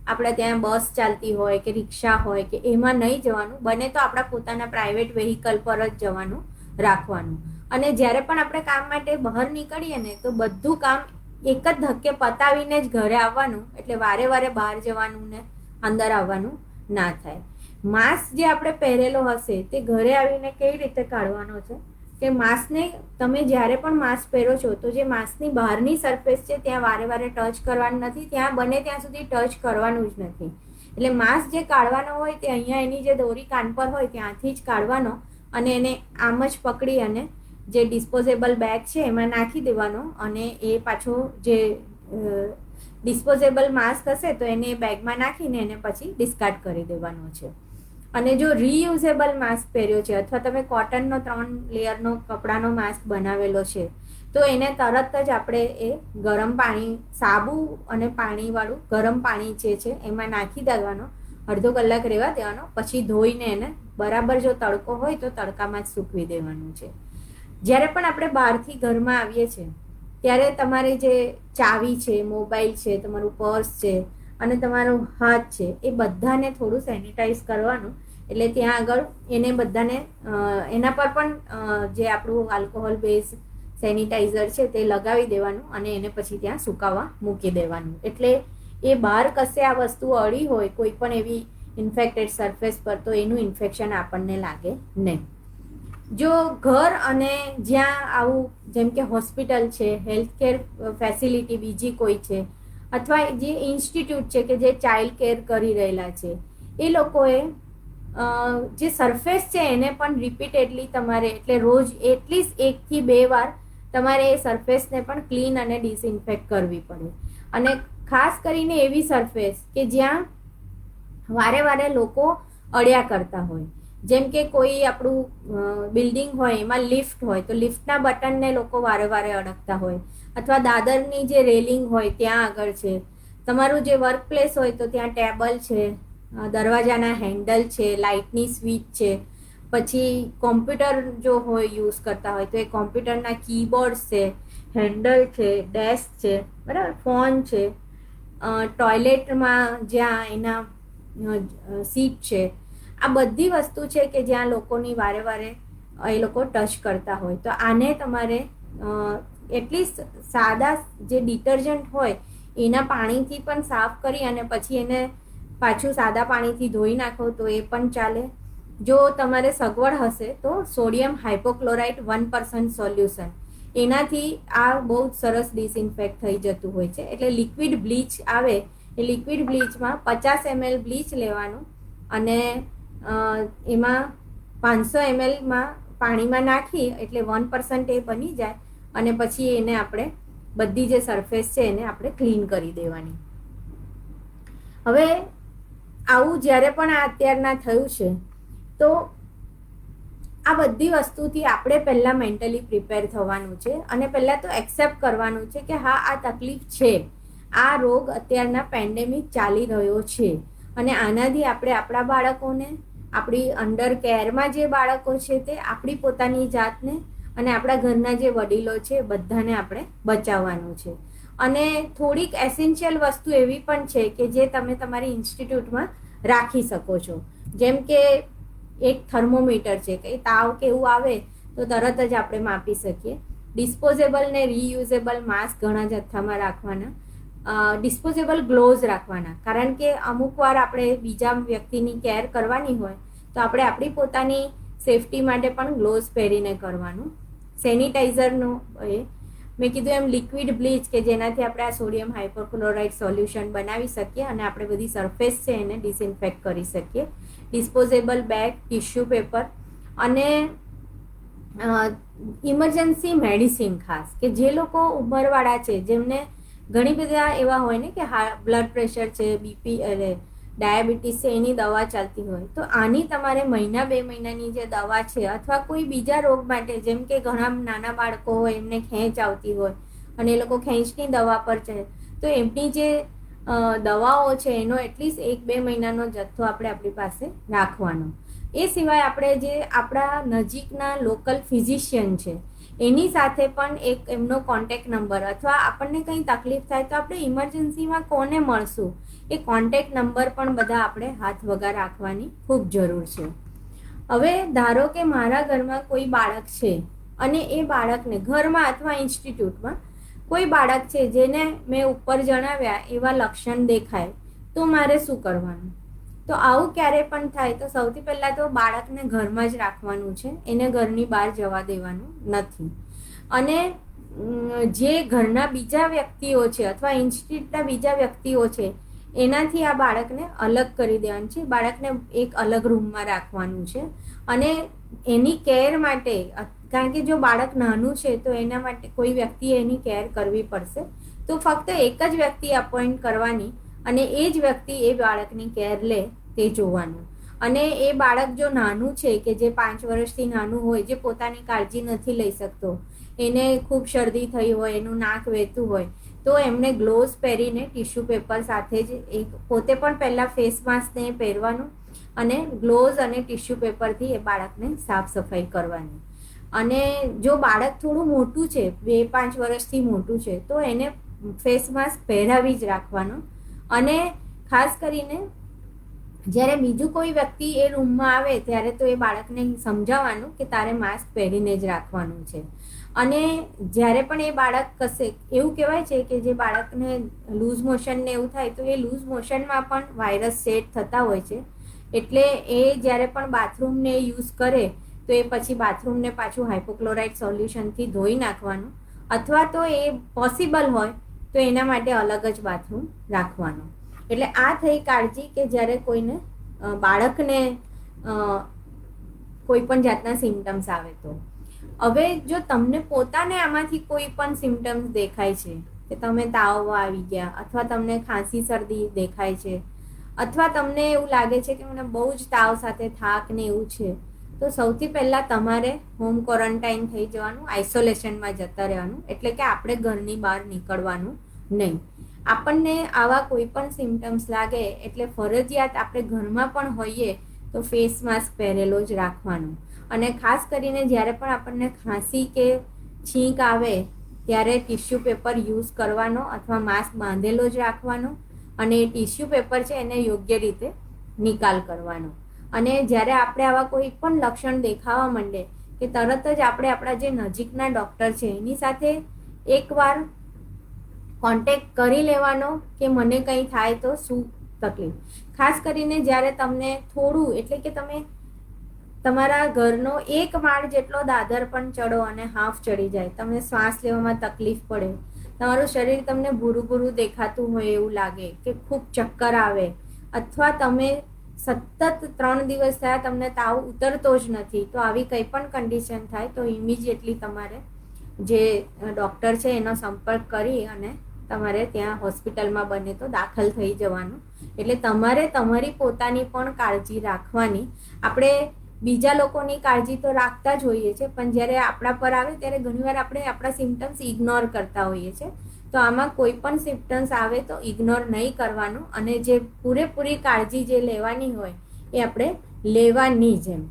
આપણે ત્યાં બસ ચાલતી હોય કે રિક્ષા હોય કે એમાં નહીં જવાનું. બને તો આપણા પોતાના પ્રાઇવેટ વેહિકલ પર જ જવાનું રાખવાનું. અને જ્યારે પણ આપણે કામ માટે બહાર નીકળીએ ને તો બધું કામ એક જ ધક્કે પતાવીને જ ઘરે આવવાનું, એટલે વારે વારે બહાર જવાનું ને અંદર આવવાનું ના થાય. માસ્ક જે આપણે પહેરેલો હશે તે ઘરે આવીને કેવી રીતે કાઢવાનો છે કે માસ્કને તમે જ્યારે પણ માસ્ક પહેરો છો તો જે માસ્કની બહારની સરફેસ છે ત્યાં વારે વારે ટચ કરવાનું નથી, ત્યાં બને ત્યાં સુધી ટચ કરવાનું જ નથી. એટલે માસ્ક જે કાઢવાનો હોય તે અહીંયા એની જે દોરી કાન પર હોય ત્યાંથી જ કાઢવાનો અને એને આમ જ પકડી અને જે ડિસ્પોઝેબલ બેગ છે એમાં નાખી દેવાનો અને એ પાછો જે ડિસ્પોઝેબલ માસ્ક હશે તો એને બેગમાં નાખીને એને પછી ડિસ્કાર્ડ કરી દેવાનો છે. અને જો રીયુઝેબલ માસ્ક પહેર્યો છે અથવા તમે કોટનનો 3 લેયરનો કપડાનો માસ્ક બનાવેલો છે તો એને તરત જ આપણે એ ગરમ પાણી, સાબુ અને પાણીવાળું ગરમ પાણી જે છે એમાં નાખી દેવાનો, અડધો કલાક રહેવા દેવાનો, પછી ધોઈને એને બરાબર જો તડકો હોય તો તડકામાં જ સૂકવી દેવાનું છે. જ્યારે પણ આપણે બહારથી ઘરમાં આવીએ છીએ ત્યારે તમારી જે ચાવી છે, મોબાઈલ છે, તમારું પર્સ છે અને તમારો હાથ છે એ બધાને થોડું સેનિટાઈઝ કરવાનું. એટલે ત્યાં આગળ એને બધાને એના પર પણ જે આપણું આલ્કોહોલ બેઝ સેનિટાઈઝર છે તે લગાવી દેવાનું અને એને પછી ત્યાં સુકાવા મૂકી દેવાનું. એટલે એ બહાર કશે આ વસ્તુ અડી હોય કોઈ પણ એવી ઇન્ફેક્ટેડ સરફેસ પર તો એનું ઇન્ફેક્શન આપણને લાગે નહીં. જો ઘર અને જ્યાં આવું જેમ કે હોસ્પિટલ છે, હેલ્થ કેર ફેસિલિટી બીજી કોઈ છે અથવા જે ઇન્સ્ટિટ્યૂટ છે કે જે ચાઇલ્ડ કેર કરી રહેલા છે એ લોકોએ જે સરફેસ છે એને પણ રિપીટેડલી તમારે એટલે રોજ એટલીસ્ટ 1 થી 2 વાર તમારે એ સરફેસને પણ ક્લીન અને ડિસઇન્ફેક્ટ કરવી પડે. અને ખાસ કરીને એવી સરફેસ કે જ્યાં વારે વારે લોકો અડ્યા કરતા હોય, જેમ કે કોઈ આપણું બિલ્ડિંગ હોય એમાં લિફ્ટ હોય તો લિફ્ટના બટનને લોકો વારે વારે અડકતા હોય, અથવા દાદરની જે રેલિંગ હોય ત્યાં આગળ છે, તમારું જે વર્ક પ્લેસ હોય તો ત્યાં ટેબલ છે, દરવાજાના હેન્ડલ છે, લાઇટની સ્વિચ છે, પછી કોમ્પ્યુટર જો હોય યુઝ કરતા હોય તો એ કોમ્પ્યુટરના કીબોર્ડ્સ છે, હેન્ડલ છે, ડેસ્ક છે, બરાબર, ફોન છે, ટોયલેટમાં જ્યાં એના સીટ છે, આ બધી વસ્તુ છે કે જ્યાં લોકોની વારે વારે એ લોકો ટચ કરતા હોય. તો આને તમારે એટલીસ્ટ સાદા જે ડિટર્જન્ટ હોય એના પાણીથી પણ સાફ કરી અને પછી એને પાછું સાદા પાણીથી ધોઈ નાખો તો એ પણ ચાલે. જો તમારે સગવડ હશે તો સોડિયમ હાઇપોક્લોરાઇટ 1% સોલ્યુશન, એનાથી આ બહુ જ સરસ ડિસઇન્ફેક્ટ થઈ જતું હોય છે. એટલે લિક્વિડ બ્લીચ આવે એ લિક્વિડ બ્લીચમાં 50 ml બ્લીચ લેવાનું અને એમાં 500 ml પાણીમાં નાખી એટલે 1% એ બની જાય અને પછી એને આપણે બધી જે સરફેસ છે એને આપણે ક્લીન કરી દેવાની. હવે આવું જ્યારે પણ આ અત્યારના થયું છે તો આ બધી વસ્તુથી આપણે પહેલાં મેન્ટલી પ્રિપેર થવાનું છે અને પહેલાં તો એક્સેપ્ટ કરવાનું છે કે હા આ તકલીફ છે, આ રોગ અત્યારના પેન્ડેમિક ચાલી રહ્યો છે અને આનાથી આપણે આપણા બાળકોને, આપણી અંડર કેરમાં જે બાળકો છે તે, આપણી પોતાની જાતને અને આપણા ઘરના જે વડીલો છે બધાને આપણે બચાવવાનું છે. અને થોડીક એસેન્શિયલ વસ્તુ એવી પણ છે કે જે તમે તમારી ઇન્સ્ટિટ્યૂટમાં રાખી શકો છો, જેમ કે એક થર્મોમીટર છે, કંઈ તાવ કે એવું આવે તો તરત જ આપણે માપી શકીએ. ડિસ્પોઝેબલ ને રીયુઝેબલ માસ્ક ઘણા જથ્થામાં રાખવાના, ડિસ્પોઝેબલ ગ્લોવ્સ રાખવાના, કારણ કે અમુક વાર આપણે બીજા વ્યક્તિની કેર કરવાની હોય તો આપણે આપણી પોતાની સેફટી માટે પણ ગ્લોવ્સ પહેરીને કરવાનું. સેનિટાઈઝરનો મેં કીધું એમ લિક્વિડ બ્લીચ કે જેનાથી આપણે આ સોડિયમ હાઇપોક્લોરાઇટ સોલ્યુશન બનાવી શકીએ અને આપણે બધી સરફેસ છે એને ડિસઇન્ફેક્ટ કરી શકીએ. ડિસ્પોઝેબલ બેગ, ટિશ્યુ પેપર અને ઇમરજન્સી મેડિસિન, ખાસ કે જે લોકો ઉંમરવાળા છે જેમને ઘણી બધા એવા હોય ને કે બ્લડ પ્રેશર છે, બીપી એટલે ડાયાબિટીસ છે, એની દવા ચાલતી હોય તો આની તમારે 1-2 મહિનાની જે દવા છે અથવા કોઈ બીજા રોગ માટે, જેમ કે ઘણા નાના બાળકો હોય એમને ખેંચ આવતી હોય અને એ લોકો ખેંચની દવા પર છે, તો એમની જે દવાઓ છે એનો એટલીસ્ટ 1-2 મહિનાનો જથ્થો આપણે આપણી પાસે રાખવાનો. એ સિવાય આપણે જે આપણા નજીકના લોકલ ફિઝિશિયન છે એની સાથે પણ એક એમનો કોન્ટેક્ટ નંબર, અથવા આપણને કંઈ તકલીફ થાય તો આપણે ઇમરજન્સીમાં કોને મળશું એ કોન્ટેક્ટ નંબર પણ બધા આપણે હાથ વગા રાખવાની ખૂબ જરૂર છે. હવે ધારો કે મારા ઘરમાં કોઈ બાળક છે અને એ બાળકને ઘરમાં અથવા ઇન્સ્ટિટ્યૂટમાં કોઈ બાળક છે જેને મેં ઉપર જણાવ્યા એવા લક્ષણ દેખાય, તો મારે શું કરવાનું? તો આવું ક્યારે પણ થાય તો સૌથી પહેલાં તો બાળકને ઘરમાં જ રાખવાનું છે, એને ઘરની બહાર જવા દેવાનું નથી. અને જે ઘરના બીજા વ્યક્તિઓ છે અથવા ઇન્સ્ટિટ્યૂટના બીજા વ્યક્તિઓ છે એનાથી આ બાળકને અલગ કરી દેવાનું છે, બાળકને એક અલગ રૂમમાં રાખવાનું છે. અને એની કેર માટે, કારણ કે જો બાળક નાનું છે તો એના માટે કોઈ વ્યક્તિએ એની કેર કરવી પડશે, તો ફક્ત એક જ વ્યક્તિ અપોઇન્ટ કરવાની અને એ જ વ્યક્તિ એ બાળકની કેર લે તે જોવાનું. અને એ બાળક જો નાનું છે કે જે 5 વર્ષથી નાનું હોય, જે પોતાની કાળજી નથી લઈ શકતો, એને ખૂબ શરદી થઈ હોય, એનું નાક વહેતું હોય, તો એમને ગ્લોવ્સ પહેરીને ટિશ્યુ પેપર સાથે જ એક પોતે પણ પહેલાં ફેસ માસ્કને પહેરવાનું અને ગ્લોવ્સ અને ટિશ્યુ પેપરથી એ બાળકને સાફ સફાઈ કરવાની. અને જો બાળક થોડું મોટું છે, 2-5 વર્ષથી મોટું છે, તો એને ફેસ માસ્ક પહેરાવી જ રાખવાનો. અને ખાસ કરીને જ્યારે બીજું કોઈ વ્યક્તિ એ રૂમમાં આવે ત્યારે તો એ બાળકને સમજાવવાનું કે તારે માસ્ક પહેરીને જ રાખવાનું છે. અને જ્યારે પણ એ બાળક કશે, એવું કહેવાય છે કે જે બાળકને લૂઝ મોશન ને એવું થાય તો એ લૂઝ મોશનમાં પણ વાયરસ સેટ થતા હોય છે, એટલે એ જ્યારે પણ બાથરૂમને યુઝ કરે તો એ પછી બાથરૂમને પાછું હાઇપોક્લોરાઇડ સોલ્યુશનથી ધોઈ નાખવાનું, અથવા તો એ પોસિબલ હોય તો એના માટે અલગ જ બાથરૂમ રાખવાનું. એટલે આ થઈ કાળજી કે જ્યારે કોઈને બાળકને કોઈ પણ જાતના સિમ્ટમ્સ આવે તો. હવે જો તમને પોતાને આમાંથી કોઈ પણ સિમ્ટમ્સ દેખાય છે કે તમે તાવ આવી ગયા, અથવા તમને ખાંસી શરદી દેખાય છે, અથવા તમને એવું લાગે છે કે મને બહુ જ તાવ સાથે થાક ને એવું છે, તો સૌથી પહેલાં તમારે હોમ ક્વોરન્ટાઇન થઈ જવાનું, આઇસોલેશનમાં જતા રહેવાનું. એટલે કે આપણે ઘરની બહાર નીકળવાનું નહીં. આપણને આવા કોઈ પણ સિમ્ટમ્સ લાગે એટલે ફરજિયાત આપણે ઘરમાં પણ હોઈએ તો ફેસ માસ્ક પહેરેલો જ રાખવાનો. અને ખાસ કરીને જ્યારે પણ આપણને ખાંસી કે છીંક આવે ત્યારે ટિશ્યુ પેપર યુઝ કરવાનો અથવા માસ્ક બાંધેલો જ રાખવાનો. અને એ ટિશ્યુ પેપર છે એને યોગ્ય રીતે નિકાલ કરવાનો. અને જ્યારે આપણે આવા કોઈ પણ લક્ષણ દેખાવા માંડે કે તરત જ આપણે આપણા જે નજીકના ડૉક્ટર છે એની સાથે એકવાર કોન્ટેક્ટ કરી લેવાનો કે મને કંઈ થાય તો શું તકલીફ. ખાસ કરીને જ્યારે તમને થોડું, એટલે કે તમે તમારા ઘરનો 1 માળ જેટલો દાદર પણ ચડો અને હાફ ચડી જાય, તમને શ્વાસ લેવામાં તકલીફ પડે, તમારું શરીર તમને ભૂરું ભૂરું દેખાતું હોય એવું લાગે કે ખૂબ ચક્કર આવે, અથવા તમે સતત 3 દિવસ થયા તમને તાવ ઉતરતો જ નથી, તો આવી કંઈ પણ કન્ડિશન થાય તો ઇમિડિયેટલી તમારે જે ડૉક્ટર છે એનો સંપર્ક કરી અને તમારે ત્યાં હોસ્પિટલમાં બને તો દાખલ થઈ જવાનું. એટલે તમારે તમારી પોતાની પણ કાળજી રાખવાની. આપણે બીજા લોકોની કાળજી તો રાખતા જ હોઈએ છીએ, પણ જ્યારે આપણા પર આવે ત્યારે ઘણીવાર આપણે આપણા સિમ્ટમ્સ ઇગ્નોર કરતા હોઈએ છીએ. તો આમાં કોઈ પણ સિમ્ટમ્સ આવે તો ઇગ્નોર નહીં કરવાનું, અને જે પૂરેપૂરી કાળજી જે લેવાની હોય એ આપણે લેવાની જ એમ.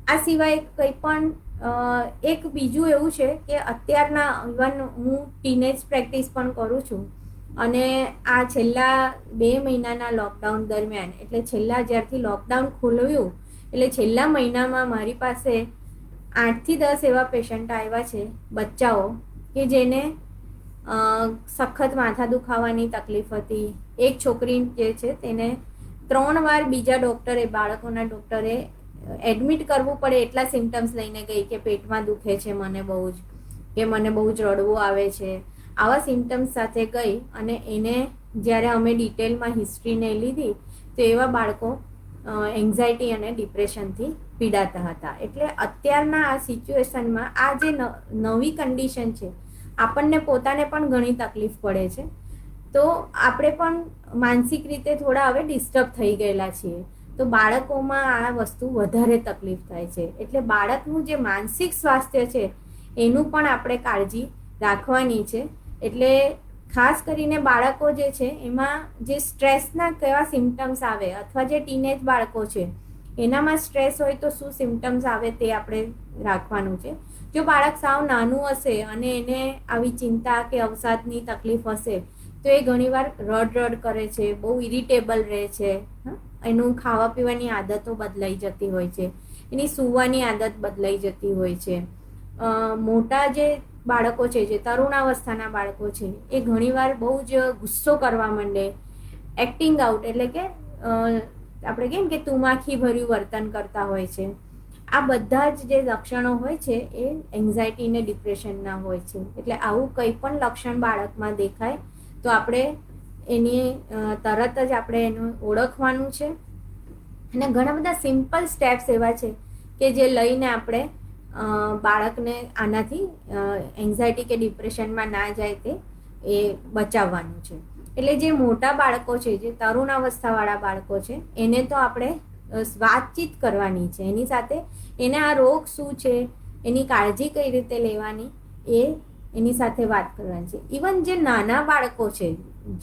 આ સિવાય કંઈ પણ એક બીજું એવું છે કે અત્યારના, ઇવન હું ટીનેજ પ્રેક્ટિસ પણ કરું છું, અને આ છેલ્લા 2 મહિનાના લોકડાઉન દરમિયાન, એટલે છેલ્લા જ્યારથી લોકડાઉન ખોલ્યું એટલે છેલ્લા મહિનામાં મારી પાસે 8 થી 10 એવા પેશન્ટ આવ્યા છે, બચ્ચાઓ, કે જેને સખત માથા દુખાવાની તકલીફ હતી. એક છોકરી જે છે તેને 3 વાર બીજા ડૉક્ટરે, બાળકોના ડૉક્ટરે એડમિટ કરવું પડે એટલા સિમ્ટમ્સ લઈને ગઈ કે પેટમાં દુખે છે મને બહુ જ, કે મને બહુ જ રડવું આવે છે, આવા સિમ્ટમ્સ સાથે ગઈ. અને એને જ્યારે અમે ડિટેલમાં હિસ્ટ્રીને લીધી તો એવા બાળકો એન્ઝાયટી અને ડિપ્રેશનથી પીડાતા હતા. એટલે અત્યારના આ સિચ્યુએશનમાં આ જે નવી કન્ડિશન છે, આપણને પોતાને પણ ઘણી તકલીફ પડે છે, તો આપણે પણ માનસિક રીતે થોડા હવે ડિસ્ટર્બ થઈ ગયેલા છીએ. તો બાળકોમાં આ વસ્તુ વધારે તકલીફ થાય છે. એટલે બાળકનું જે માનસિક સ્વાસ્થ્ય છે એનું પણ આપણે કાળજી રાખવાની છે. એટલે ખાસ કરીને બાળકો જે છે એમાં જે સ્ટ્રેસના કેવા સિમ્ટમ્સ આવે, અથવા જે ટીનેજ બાળકો છે એનામાં સ્ટ્રેસ હોય તો શું સિમ્ટમ્સ આવે તે આપણે રાખવાનું છે. જો બાળક સાવ નાનું હશે અને એને આવી ચિંતા કે અવસાદની તકલીફ હશે તો એ ઘણીવાર રડ કરે છે, બહુ ઇરિટેબલ રહે છે, એનું ખાવા પીવાની આદતો બદલાઈ જતી હોય છે, એની સૂવાની આદત બદલાઈ જતી હોય છે. મોટા જે બાળકો છે, જે તરુણાવસ્થાના બાળકો છે, એ ઘણીવાર બહુ જ ગુસ્સો કરવા માંડે, એક્ટિંગ આઉટ એટલે કે આપણે કેમ કે તુમાખી ભર્યું વર્તન કરતા હોય છે. આ બધા જ જે લક્ષણો હોય છે એ એન્ઝાયટી ને ડિપ્રેશનના હોય છે. એટલે આવું કંઈ પણ લક્ષણ બાળકમાં દેખાય તો આપણે એની તરત જ આપણે એનું ઓળખવાનું છે. અને ઘણા બધા સિમ્પલ સ્ટેપ્સ એવા છે કે જે લઈને આપણે બાળકને આનાથી એન્ઝાયટી કે ડિપ્રેશનમાં ના જાય તે એ બચાવવાનું છે. એટલે જે મોટા બાળકો છે, જે તરુણાવસ્થાવાળા બાળકો છે, એને તો આપણે વાતચીત કરવાની છે એની સાથે. એને આ રોગ શું છે, એની કાળજી કઈ રીતે લેવાની એ એની સાથે વાત કરવાની છે. ઇવન જે નાના બાળકો છે,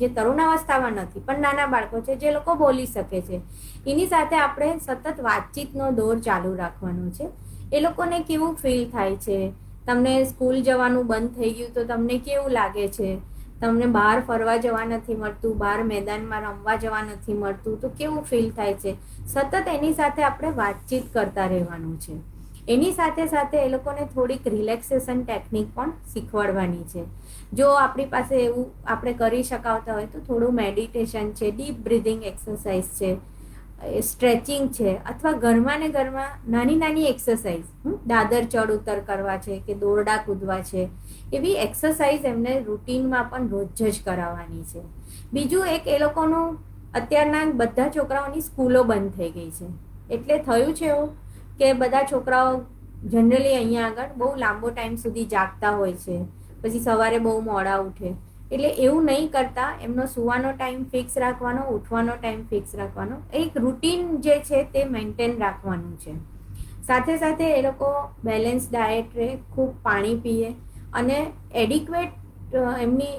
જે તરુણાવસ્થામાં નથી પણ નાના બાળકો છે, જે લોકો બોલી શકે છે, એની સાથે આપણે સતત વાતચીતનો દોર ચાલુ રાખવાનો છે. એ લોકોને કેવું ફીલ થાય છે, તમને સ્કૂલ જવાનું બંધ થઈ ગયું તો તમને કેવું લાગે છે, તમને બહાર ફરવા જવા નથી મળતું, બહાર મેદાનમાં રમવા જવા નથી મળતું તો કેવું ફીલ થાય છે. સતત એની સાથે આપણે વાતચીત કરતા રહેવાનું છે. એની સાથે સાથે એ લોકોને થોડીક રિલેક્સેશન ટેકનિક પણ શીખવાડવાની છે. જો આપણી પાસે એવું આપણે કરી શકાવતા હોય તો થોડું મેડિટેશન છે, ડીપ બ્રિધિંગ એક્સરસાઇઝ છે, સ્ટ્રેચિંગ છે, અથવા ઘરમાં ને ઘરમાં નાની નાની એક્સરસાઇઝ, દાદર ચડ ઉતર કરવા છે કે દોરડા કૂદવા છે, એવી એક્સરસાઇઝ એમને રૂટીનમાં પણ રોજ જ કરાવવાની છે. બીજું એક, એ લોકોનું અત્યારના બધા છોકરાઓની સ્કૂલો બંધ થઈ ગઈ છે. એટલે થયું છે એવું કે બધા છોકરાઓ જનરલી અહીંયા આગળ બહુ લાંબો ટાઈમ સુધી જાગતા હોય છે, પછી સવારે બહુ મોડા ઉઠે. એટલે એવું નહીં કરતા, એમનો સૂવાનો ટાઈમ ફિક્સ રાખવાનો, ઉઠવાનો ટાઈમ ફિક્સ રાખવાનો, એક રૂટીન જે છે તે મેન્ટેન રાખવાનું છે. સાથે સાથે એ લોકો બેલેન્સ ડાયટ રહે, ખૂબ પાણી પીએ અને એડિક્વેટ એમની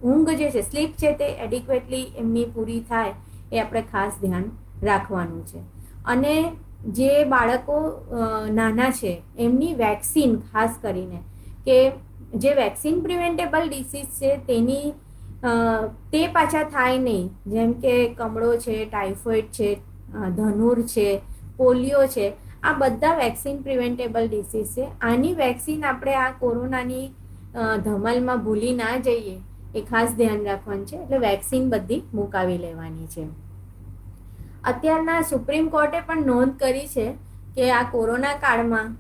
ઊંઘ જે છે, સ્લીપ છે, તે એડિક્વેટલી એમની પૂરી થાય એ આપણે ખાસ ધ્યાન રાખવાનું છે. અને જે બાળકો નાના છે એમની વેક્સિન, ખાસ કરીને કે જે વેક્સિન પ્રિવેન્ટેબલ ડિસીઝ છે તેની તે પાછા થાય નહીં, જેમ કે કમળો છે, ટાઇફોઇડ છે, ધનુર છે, પોલિયો છે, આ બધા વેક્સિન પ્રિવેન્ટેબલ ડિસીઝ છે. આની વેક્સિન આપણે આ કોરોનાની ધમાલમાં ભૂલી ના જઈએ એ ખાસ ધ્યાન રાખવાનું છે. એટલે વેક્સિન બધી મુકાવી લેવાની છે. અત્યારના સુપ્રીમ કોર્ટે પણ નોંધ કરી છે કે આ કોરોના કાળમાં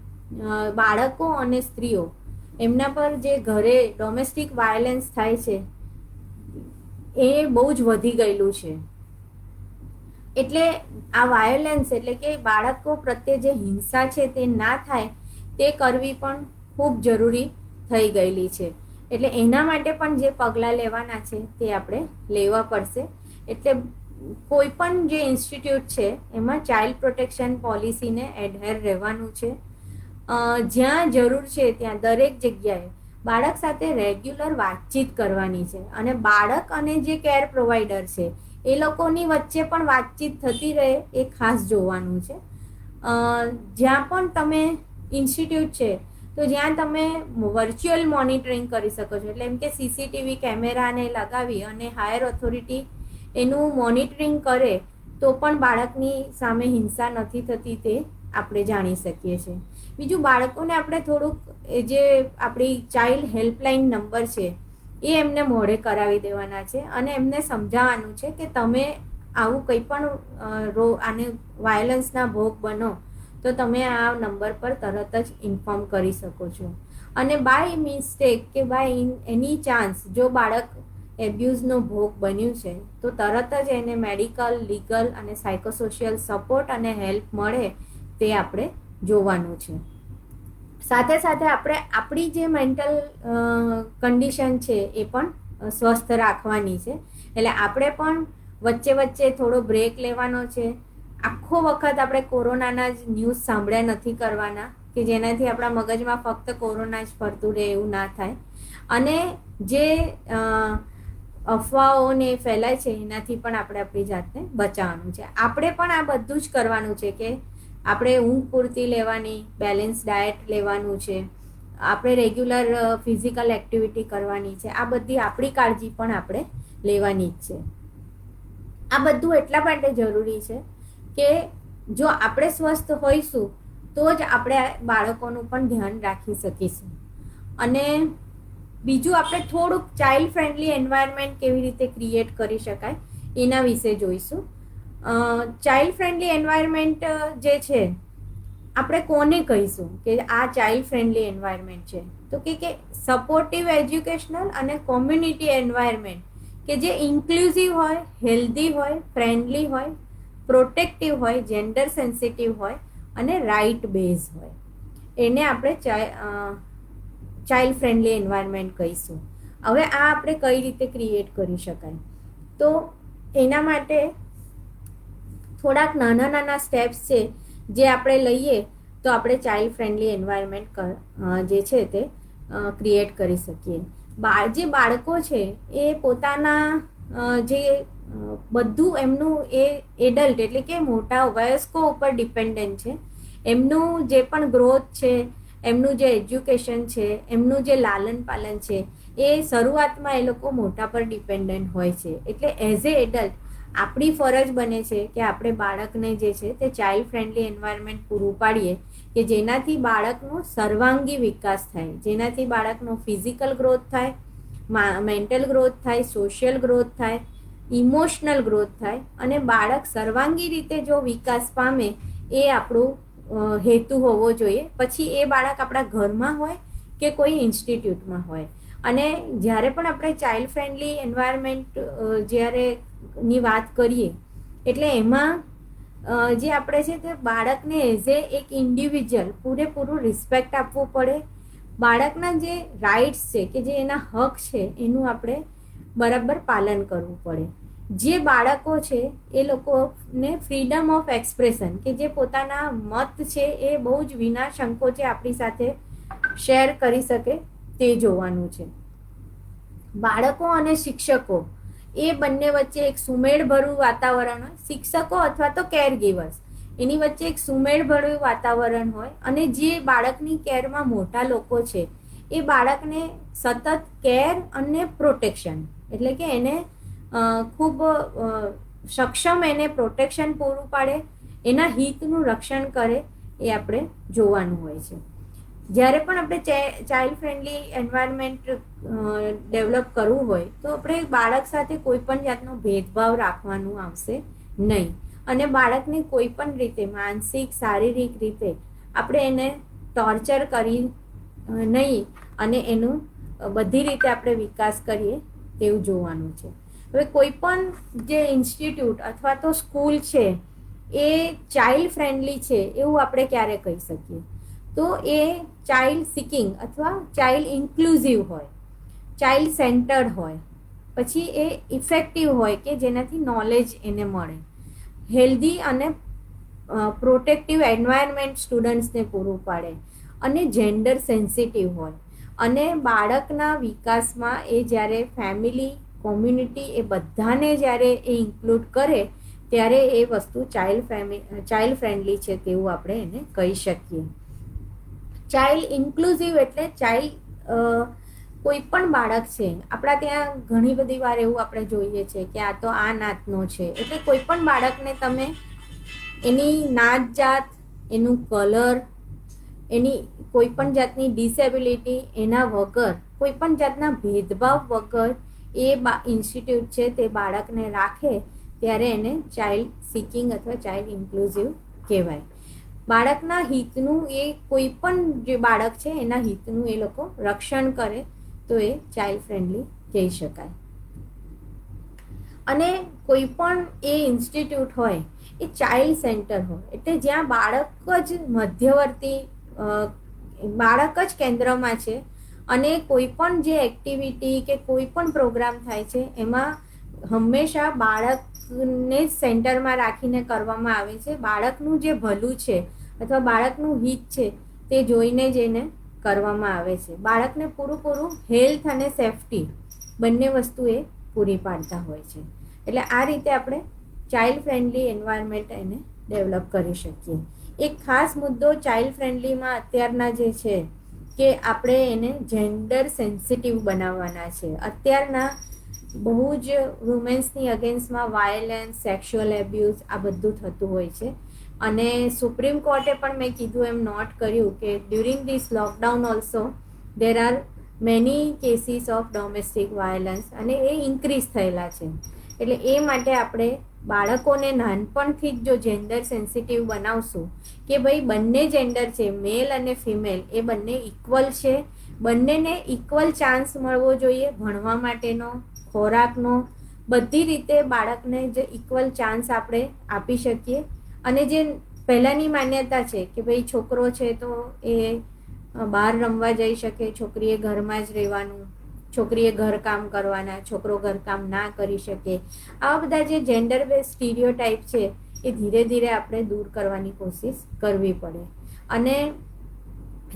બાળકો અને સ્ત્રીઓ, એમના પર જે ઘરે ડોમેસ્ટિક વાયોલન્સ થાય છે એ બહુ જ વધી ગયેલું છે. એટલે આ વાયોલન્સ એટલે કે બાળકો પ્રત્યે જે હિંસા છે તે ના થાય તે કરવી પણ ખૂબ જરૂરી થઈ ગયેલી છે. એટલે એના માટે પણ જે પગલાં લેવાના છે તે આપણે લેવા પડશે. એટલે કોઈ પણ જે ઇન્સ્ટિટ્યૂટ છે એમાં ચાઇલ્ડ પ્રોટેક્શન પોલિસીને એડહેર રહેવાનું છે. જ્યાં જરૂર છે ત્યાં દરેક જગ્યાએ બાળક સાથે રેગ્યુલર વાતચીત કરવાની છે. અને બાળક અને જે કેર પ્રોવાઈડર છે એ લોકોની વચ્ચે પણ વાતચીત થતી રહે એ ખાસ જોવાનું છે. જ્યાં પણ તમે ઇન્સ્ટિટ્યૂટ છે તો જ્યાં તમે વર્ચ્યુઅલ મોનિટરિંગ કરી શકો છો, એટલે એમ કે સીસીટીવી કેમેરાને લગાવી અને હાયર ઓથોરિટી એનું મોનિટરિંગ કરે તો પણ બાળકની સામે હિંસા નથી થતી તે આપણે જાણી શકીએ છીએ. બીજું, બાળકોને આપણે થોડુંક જે આપણી ચાઇલ્ડ હેલ્પલાઇન નંબર છે એ એમને મોઢે કરાવી દેવાના છે અને એમને સમજાવવાનું છે કે તમે આવું કંઈ પણ આને વાયોલન્સના ભોગ બનો તો તમે આ નંબર પર તરત જ ઇન્ફોર્મ કરી શકો છો. અને બાય મિસ્ટેક કે બાય એની ચાન્સ જો બાળક એબ્યુઝનો ભોગ બન્યું છે તો તરત જ એને મેડિકલ, લીગલ અને સાયકોસોશિયલ સપોર્ટ અને હેલ્પ મળે તે આપણે જોવાનું છે. સાથે સાથે આપણે આપણી જે મેન્ટલ કન્ડિશન છે એ પણ સ્વસ્થ રાખવાની છે. એટલે આપણે પણ વચ્ચે વચ્ચે થોડો બ્રેક લેવાનો છે. આખો વખત આપણે કોરોનાના જ ન્યૂઝ સાંભળ્યા નથી કરવાના. કે જેનાથી આપણા મગજમાં ફક્ત કોરોના જ ફરતું રહે એવું ના થાય. અને જે અફવાઓને ફેલાય છે એનાથી પણ આપણે આપણી જાતને બચાવવાનું છે. આપણે પણ આ બધું જ કરવાનું છે કે આપણે ઊંઘ પૂરતી લેવાની, બેલેન્સ ડાયટ લેવાનું છે, આપણે રેગ્યુલર ફિઝિકલ એક્ટિવિટી કરવાની છે. આ બધી આપણી કાળજી પણ આપણે લેવાની જ છે. આ બધું એટલા માટે જરૂરી છે કે જો આપણે સ્વસ્થ હોઈશું તો જ આપણે બાળકોનું પણ ધ્યાન રાખી શકીશું. અને બીજું આપણે થોડુંક ચાઇલ્ડ ફ્રેન્ડલી એન્વાયરમેન્ટ કેવી રીતે ક્રિએટ કરી શકાય એના વિશે જોઈશું. ચાઇલ્ડ ફ્રેન્ડલી એન્વાયરમેન્ટ જે છે આપણે કોને કહીશું કે આ ચાઇલ્ડ ફ્રેન્ડલી એન્વાયરમેન્ટ છે? તો કે સપોર્ટિવ એજ્યુકેશનલ અને કોમ્યુનિટી એન્વાયરમેન્ટ કે જે ઇન્ક્લુઝિવ હોય, હેલ્ધી હોય, ફ્રેન્ડલી હોય, પ્રોટેક્ટિવ હોય, જેન્ડર સેન્સિટિવ હોય અને રાઇટ બેઝ હોય, એને આપણે ચાઇલ્ડ ફ્રેન્ડલી એન્વાયરમેન્ટ કહીશું. હવે આ આપણે કઈ રીતે ક્રિએટ કરી શકાય? તો એના માટે થોડાક નાના નાના સ્ટેપ્સ છે જે આપણે લઈએ તો આપણે ચાઇલ્ડ ફ્રેન્ડલી એન્વાયરમેન્ટ જે છે તે ક્રિએટ કરી શકીએ. જે બાળકો છે એ પોતાના જે બધું એમનું એ એડલ્ટ એટલે કે મોટા વયસ્કો ઉપર ડિપેન્ડન્ટ છે. એમનું જે પણ ગ્રોથ છે, એમનું જે એજ્યુકેશન છે, એમનું જે લાલન પાલન છે એ શરૂઆતમાં એ લોકો મોટા પર ડિપેન્ડન્ટ હોય છે. એટલે એઝ એ એડલ્ટ આપણી ફરજ બને છે કે આપણે બાળકને જે છે તે ચાઇલ્ડ ફ્રેન્ડલી એન્વાયરમેન્ટ પૂરું પાડીએ કે જેનાથી બાળકનો સર્વાંગી વિકાસ થાય, જેનાથી બાળકનો ફિઝિકલ ગ્રોથ થાય, મેન્ટલ ગ્રોથ થાય, સોશિયલ ગ્રોથ થાય, ઇમોશનલ ગ્રોથ થાય અને બાળક સર્વાંગી રીતે જો વિકાસ પામે એ આપણું હેતુ હોવો જોઈએ. પછી એ બાળક આપણા ઘરમાં હોય કે કોઈ ઇન્સ્ટિટ્યૂટમાં હોય. અને જ્યારે પણ આપણે ચાઇલ્ડ ફ્રેન્ડલી એન્વાયરમેન્ટ જ્યારે ની વાત કરીએ એટલે એમાં જે આપણે છે તે બાળકને એઝ એ એક ઇન્ડિવિજ્યુઅલ પૂરેપૂરું રિસ્પેક્ટ આપવું પડે. બાળકના જે રાઇટ્સ છે કે જે એના હક છે એનું આપણે બરાબર પાલન કરવું પડે. જે બાળકો છે એ લોકોને ફ્રીડમ ઓફ એક્સપ્રેશન કે જે પોતાના મત છે એ બહુ જ વિના સંકોચે આપણી સાથે શેર કરી શકે તે જોવાનું છે. બાળકો અને શિક્ષકો એ બંને વચ્ચે એક સુમેળભર્યું વાતાવરણ હોય. શિક્ષકો અથવા તો કેર ગીવર્સ એની વચ્ચે એક સુમેળભર્યું વાતાવરણ હોય અને જે બાળકની કેરમાં મોટા લોકો છે એ બાળકને સતત કેર અને પ્રોટેક્શન એટલે કે એને ખૂબ સક્ષમ એને પ્રોટેક્શન પૂરું પાડે, એના હિતનું રક્ષણ કરે એ આપણે જોવાનું હોય છે. જ્યારે પણ આપણે ચાઇલ્ડ ફ્રેન્ડલી એન્વાયરમેન્ટ ડેવલપ કરવું હોય તો આપણે બાળક સાથે કોઈ પણ જાતનો ભેદભાવ રાખવાનું આવશે નહીં. અને બાળકને કોઈ પણ રીતે માનસિક, શારીરિક રીતે આપણે એને ટોર્ચર કરી નહીં અને એનું બધી રીતે આપણે વિકાસ કરીએ તેવું જોવાનું છે. હવે કોઈ પણ જે ઇન્સ્ટિટ્યૂટ અથવા તો સ્કૂલ છે એ ચાઇલ્ડ ફ્રેન્ડલી છે એવું આપણે ક્યારે કહી શકીએ? તો એ ચાઇલ્ડ સિકિંગ અથવા ચાઇલ્ડ ઇન્ક્લુઝિવ હોય, ચાઇલ્ડ સેન્ટર્ડ હોય, પછી એ ઇફેક્ટિવ હોય કે જેનાથી નોલેજ એને મળે, હેલ્ધી અને પ્રોટેક્ટિવ એન્વાયરમેન્ટ સ્ટુડન્ટ્સને પૂરું પાડે અને જેન્ડર સેન્સિટિવ હોય અને બાળકના વિકાસમાં એ જ્યારે ફેમિલી, કોમ્યુનિટી એ બધાને જ્યારે એ ઇન્ક્લુડ કરે ત્યારે એ વસ્તુ ચાઇલ્ડ ફ્રેન્ડલી છે તેવું આપણે એને કહી શકીએ. ચાઇલ્ડ ઇન્ક્લુઝિવ એટલે ચાઇલ્ડ કોઈ પણ બાળક છે. આપણા ત્યાં ઘણી બધી વાર એવું આપણે જોઈએ છે કે આ તો આ નાતનો છે એટલે કોઈ પણ બાળકને તમે એની નાત જાત, એનું કલર, એની કોઈ પણ જાતની ડિસેબિલિટી એના વગર, કોઈ પણ જાતના ભેદભાવ વગર એ ઇન્સ્ટિટ્યૂટ છે તે બાળકને રાખે ત્યારે એને ચાઇલ્ડ સિકિંગ અથવા ચાઇલ્ડ ઇન્ક્લુઝિવ કહેવાય. બાળકના હિતનું એ કોઈ પણ જે બાળક છે એના હિતનું એ લોકો રક્ષણ કરે તો એ ચાઇલ્ડ ફ્રેન્ડલી કહી શકાય. અને કોઈ પણ એ ઇન્સ્ટિટ્યૂટ હોય એ ચાઇલ્ડ સેન્ટર હોય એટલે જ્યાં બાળક જ મધ્યવર્તી, બાળક જ કેન્દ્રમાં છે અને કોઈ પણ જે એક્ટિવિટી કે કોઈ પણ પ્રોગ્રામ થાય છે એમાં હંમેશા બાળકને સેન્ટરમાં રાખીને કરવામાં આવે છે. બાળકનું જે ભલું છે અથવા બાળકનું હિત છે તે જોઈને જ એને કરવામાં આવે છે. બાળકને પૂરું હેલ્થ અને સેફટી બંને વસ્તુ એ પૂરી પાડતા હોય છે. એટલે આ રીતે આપણે ચાઇલ્ડ ફ્રેન્ડલી એન્વાયરમેન્ટ એને ડેવલપ કરી શકીએ. એક ખાસ મુદ્દો ચાઇલ્ડ ફ્રેન્ડલીમાં અત્યારના જે છે કે આપણે એને જેન્ડર સેન્સિટિવ બનાવવાના છે. અત્યારના બહુ જ વુમેન્સની અગેન્સ્ટમાં વાયલન્સ, સેક્સ્યુઅલ એબ્યુઝ આ બધું થતું હોય છે. અને સુપ્રીમ કોર્ટે પણ મેં કીધું એમ નોટ કર્યું કે during this lockdown also there are many cases of domestic violence અને એ ઇન્ક્રીઝ થયેલા છે. એટલે એ માટે આપણે બાળકોને નાનપણથી જ જો જેન્ડર સેન્સિટિવ બનાવશું કે ભાઈ બંને જેન્ડર છે, મેલ અને ફિમેલ, એ બંને ઇક્વલ છે, બંનેને ઇક્વલ ચાન્સ મળવો જોઈએ ભણવા માટેનો, ખોરાકનો, બધી રીતે બાળકને જે ઇક્વલ ચાન્સ આપણે આપી શકીએ. અને જે પહેલાંની માન્યતા છે કે ભાઈ છોકરો છે તો એ બહાર રમવા જઈ શકે, છોકરીએ ઘરમાં જ રહેવાનું, છોકરીએ ઘરકામ કરવાના, છોકરો ઘરકામ ના કરી શકે, આવા બધા જે જેન્ડર બેઝ સ્ટીરિયોટાઇપ છે એ ધીરે ધીરે આપણે દૂર કરવાની કોશિશ કરવી પડે. અને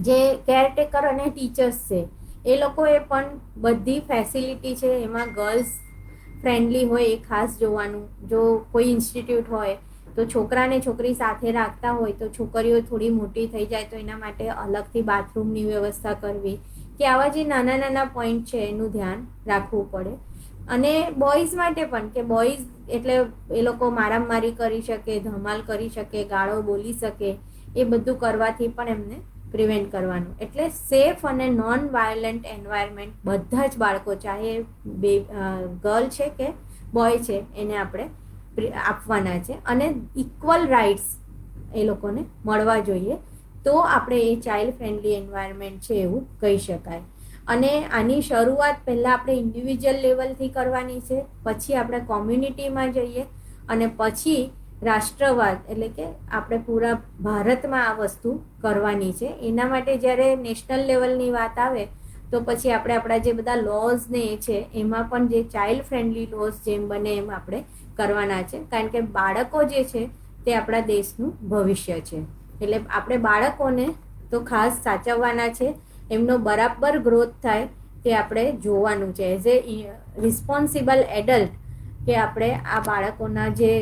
જે કેરટેકર અને ટીચર્સ છે એ લોકોએ પણ બધી ફેસિલિટી છે એમાં ગર્લ્સ ફ્રેન્ડલી હોય એ ખાસ જોવાનું. જો કોઈ ઇન્સ્ટિટ્યૂટ હોય તો છોકરાને છોકરી સાથે રાખતા હોય તો છોકરીઓ થોડી મોટી થઈ જાય તો એના માટે અલગથી બાથરૂમની વ્યવસ્થા કરવી કે આવા જે નાના નાના પોઈન્ટ છે એનું ધ્યાન રાખવું પડે. અને બોયઝ માટે પણ કે બોયઝ એટલે એ લોકો મારામારી કરી શકે, ધમાલ કરી શકે, ગાળો બોલી શકે, એ બધું કરવાથી પણ એમને પ્રિવેન્ટ કરવાનું. એટલે સેફ અને નોન વાયોલન્ટ એન્વાયરમેન્ટ બધા જ બાળકો, ચાહે ગર્લ છે કે બોય છે, એને આપણે આપવાના છે. અને ઇક્વલ રાઇટ્સ એ લોકોને મળવા જોઈએ તો આપણે એ ચાઇલ્ડ ફ્રેન્ડલી એન્વાયરમેન્ટ છે એવું કહી શકાય. અને આની શરૂઆત પહેલાં આપણે ઇન્ડિવિજ્યુઅલ લેવલથી કરવાની છે, પછી આપણે કોમ્યુનિટીમાં જઈએ અને પછી રાષ્ટ્રવાદ એટલે કે આપણે પૂરા ભારતમાં આ વસ્તુ કરવાની છે. એના માટે જ્યારે નેશનલ લેવલની વાત આવે તો પછી આપણે આપણા જે બધા લોઝ ને એ છે એમાં પણ જે ચાઇલ્ડ ફ્રેન્ડલી લોઝ જેમ બને એમ આપણે કરવાના છે. કારણ કે બાળકો જે છે તે આપણા દેશનું ભવિષ્ય છે. એટલે આપણે બાળકોને તો ખાસ સાચવવાના છે, એમનો બરાબર ગ્રોથ થાય તે આપણે જોવાનું છે. એઝ એ રિસ્પોન્સિબલ એડલ્ટ કે આપણે આ બાળકોના જે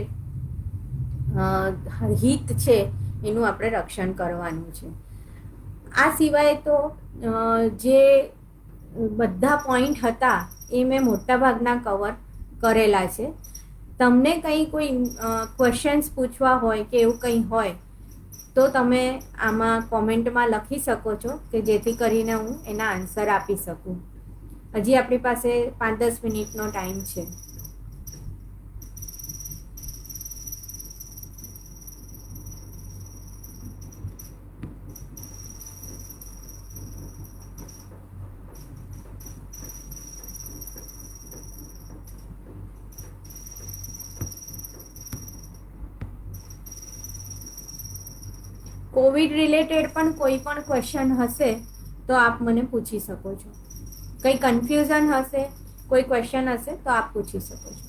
હિત છે એનું આપણે રક્ષણ કરવાનું છે. આ સિવાય તો જે બધા પોઈન્ટ હતા એ મેં મોટાભાગના કવર કરેલા છે. તમને કંઈ કોઈ ક્વેશ્ચન્સ પૂછવા હોય કે એવું કંઈ હોય તો તમે આમાં કોમેન્ટમાં લખી શકો છો કે જેથી કરીને હું એના આન્સર આપી શકું. હજી આપણી પાસે 5-10 મિનિટનો ટાઈમ છે. કોવિડ રિલેટેડ પણ કોઈ પણ ક્વેશ્ચન હશે તો આપ મને પૂછી શકો છો. કંઈ કન્ફ્યુઝન હશે, કોઈ ક્વેશ્ચન હશે તો આપ પૂછી શકો છો.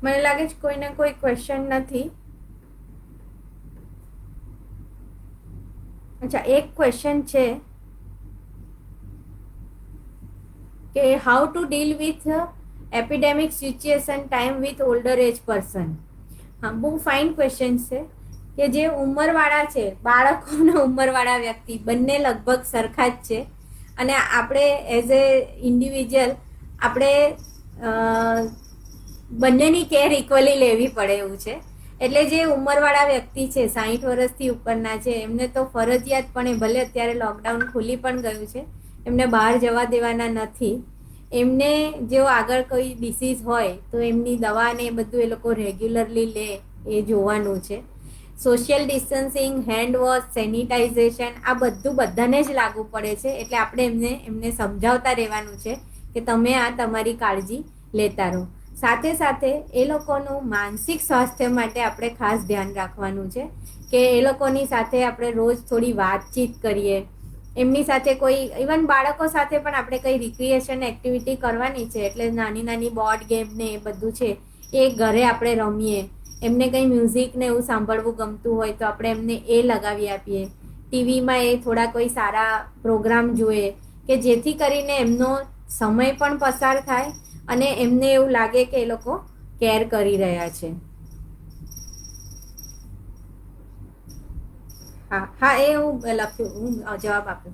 મને લાગે છે કોઈને કોઈ ક્વેશ્ચન નથી. અચ્છા, એક ક્વેશ્ચન છે કે how to deal with epidemic situation time with older age person. હા, બહુ ફાઇન ક્વેશ્ચન છે કે જે ઉંમરવાળા છે, બાળકો અને ઉંમરવાળા વ્યક્તિ બંને લગભગ સરખા જ છે, અને આપણે એઝ એ ઇન્ડિવિજ્યુઅલ આપણે બંનેની કેર ઇક્વલી લેવી પડે એવું છે. એટલે જે ઉંમરવાળા વ્યક્તિ છે, 60 વર્ષથી ઉપરના છે, એમને તો ફરજિયાતપણે, ભલે અત્યારે લોકડાઉન ખુલી પણ ગયું છે, એમને બહાર જવા દેવાના નથી. એમને જો આગળ કોઈ ડિસીઝ હોય તો એમની દવા ને એ બધું એ લોકો રેગ્યુલરલી લે એ જોવાનું છે. Social distancing, hand wash, sanitization આ બધું બધાને જ લાગુ પડે છે. એટલે આપણે એમને સમજાવતા રહેવાનું છે કે તમે આ તમારી કાળજી લેતા રહો. સાથે સાથે એ લોકોનું માનસિક સ્વાસ્થ્ય માટે આપણે ખાસ ધ્યાન રાખવાનું છે કે એ લોકોની સાથે આપણે રોજ થોડી વાતચીત કરીએ. એમની સાથે કોઈ ઇવન બાળકો સાથે પણ આપણે કંઈ રિક્રિએશન એક્ટિવિટી કરવાની છે, એટલે નાની નાની બોર્ડ ગેમ ને એ બધું છે એ ઘરે આપણે રમીએ. એમને કંઈ મ્યુઝિક ને એવું સાંભળવું ગમતું હોય તો આપણે એમને એ લગાવી આપીએ. ટીવીમાં એ થોડા કોઈ સારા પ્રોગ્રામ જુએ કે જેથી કરીને એમનો સમય પણ પસાર થાય અને એમને એવું લાગે કે એ લોકો કેર કરી રહ્યા છે. હા હા, એ હું લખ્યું, હું જવાબ આપ્યો.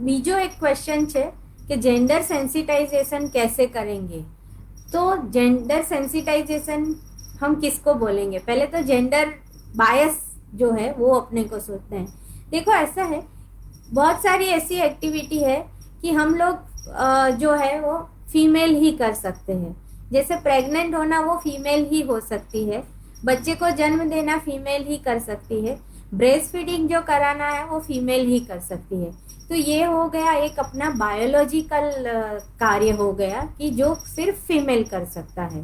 બીજો એક क्वेश्चन છે कि जेंडर सेंसिटाइजेशन कैसे करेंगे. तो जेंडर सेंसिटाइजेशन हम किसको बोलेंगे? पहले तो जेंडर बायस जो है वो अपने को सोचते हैं. देखो ऐसा है, बहुत सारी ऐसी एक्टिविटी है कि हम लोग जो है वो फीमेल ही कर सकते हैं. जैसे प्रेग्नेंट होना वो फीमेल ही हो सकती है, बच्चे को जन्म देना फीमेल ही कर सकती है, ब्रेस्ट फीडिंग जो कराना है वो फीमेल ही कर सकती है. तो ये हो गया एक अपना बायोलॉजिकल कार्य हो गया कि जो सिर्फ फीमेल कर सकता है.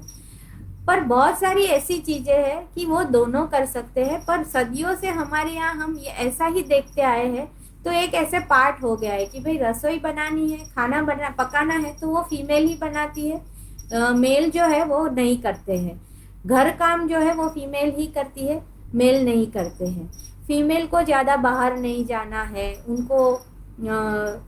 पर बहुत सारी ऐसी चीजें हैं कि वो दोनों कर सकते हैं. पर सदियों से हमारे यहाँ हम ये ऐसा ही देखते आए हैं, तो एक ऐसे पार्ट हो गया है कि भाई रसोई बनानी है, खाना पकाना है तो वो फीमेल ही बनाती है, मेल जो है वो नहीं करते हैं. घर काम जो है वो फीमेल ही करती है, मेल नहीं करते हैं. फीमेल को ज़्यादा बाहर नहीं जाना है, उनको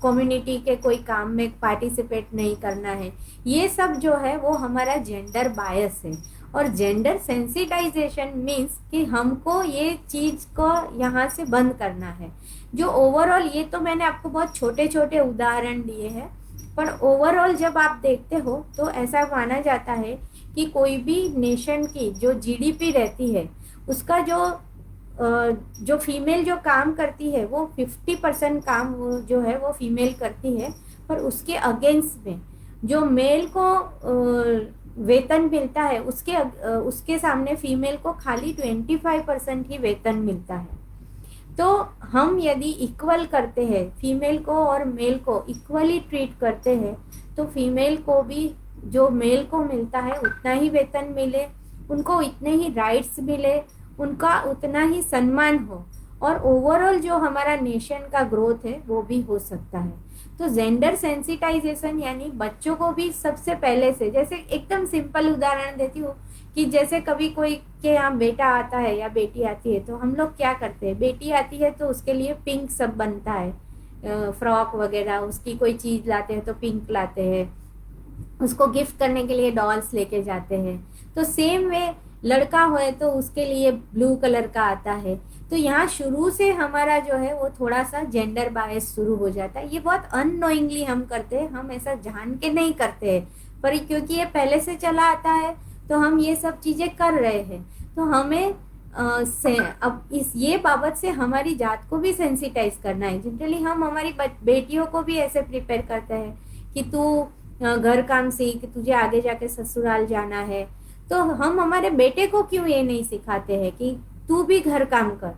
कम्युनिटी के कोई काम में पार्टिसिपेट नहीं करना है. ये सब जो है वो हमारा जेंडर बायस है. और जेंडर सेंसिटाइजेशन मीन्स कि हमको ये चीज़ को यहाँ से बंद करना है. जो ओवरऑल, ये तो मैंने आपको बहुत छोटे छोटे उदाहरण दिए हैं, पर ओवरऑल जब आप देखते हो तो ऐसा माना जाता है कि कोई भी नेशन की जो जीडीपी रहती है उसका जो फीमेल जो काम करती है वो 50% काम वो जो है वो फीमेल करती है. पर उसके अगेंस्ट में जो मेल को वेतन मिलता है उसके सामने फीमेल को खाली 25% ही वेतन मिलता है. तो हम यदि इक्वल करते हैं, फीमेल को और मेल को इक्वली ट्रीट करते हैं, तो फीमेल को भी जो मेल को मिलता है उतना ही वेतन मिले, उनको इतने ही राइट्स मिले, उनका उतना ही सम्मान हो, और ओवरऑल जो हमारा नेशन का ग्रोथ है वो भी हो सकता है. तो जेंडर सेंसिटाइजेशन यानी बच्चों को भी सबसे पहले से, जैसे एकदम सिंपल उदाहरण देती हूँ कि जैसे कभी कोई के यहाँ बेटा आता है या बेटी आती है तो हम लोग क्या करते हैं, बेटी आती है तो उसके लिए पिंक सब बनता है, फ्रॉक वगैरह, उसकी कोई चीज़ लाते हैं तो पिंक लाते हैं, उसको गिफ्ट करने के लिए डॉल्स लेके जाते हैं. तो सेम वे लड़का हो तो उसके लिए ब्लू कलर का आता है. तो यहाँ शुरू से हमारा जो है वो थोड़ा सा जेंडर बायस शुरू हो जाता है. ये बहुत अननोइंगली हम करते हैं, हम ऐसा जान के नहीं करते हैं, पर क्योंकि ये पहले से चला आता है तो हम ये सब चीज़ें कर रहे हैं. तो हमें अब ये बाबत से हमारी जात को भी सेंसिटाइज करना है. जनरली हम हमारी बेटियों को भी ऐसे प्रिपेयर करते हैं कि तू घर काम सीख, तुझे आगे जाके ससुराल जाना है. तो हम हमारे बेटे को क्यों ये नहीं सिखाते हैं कि तू भी घर काम कर,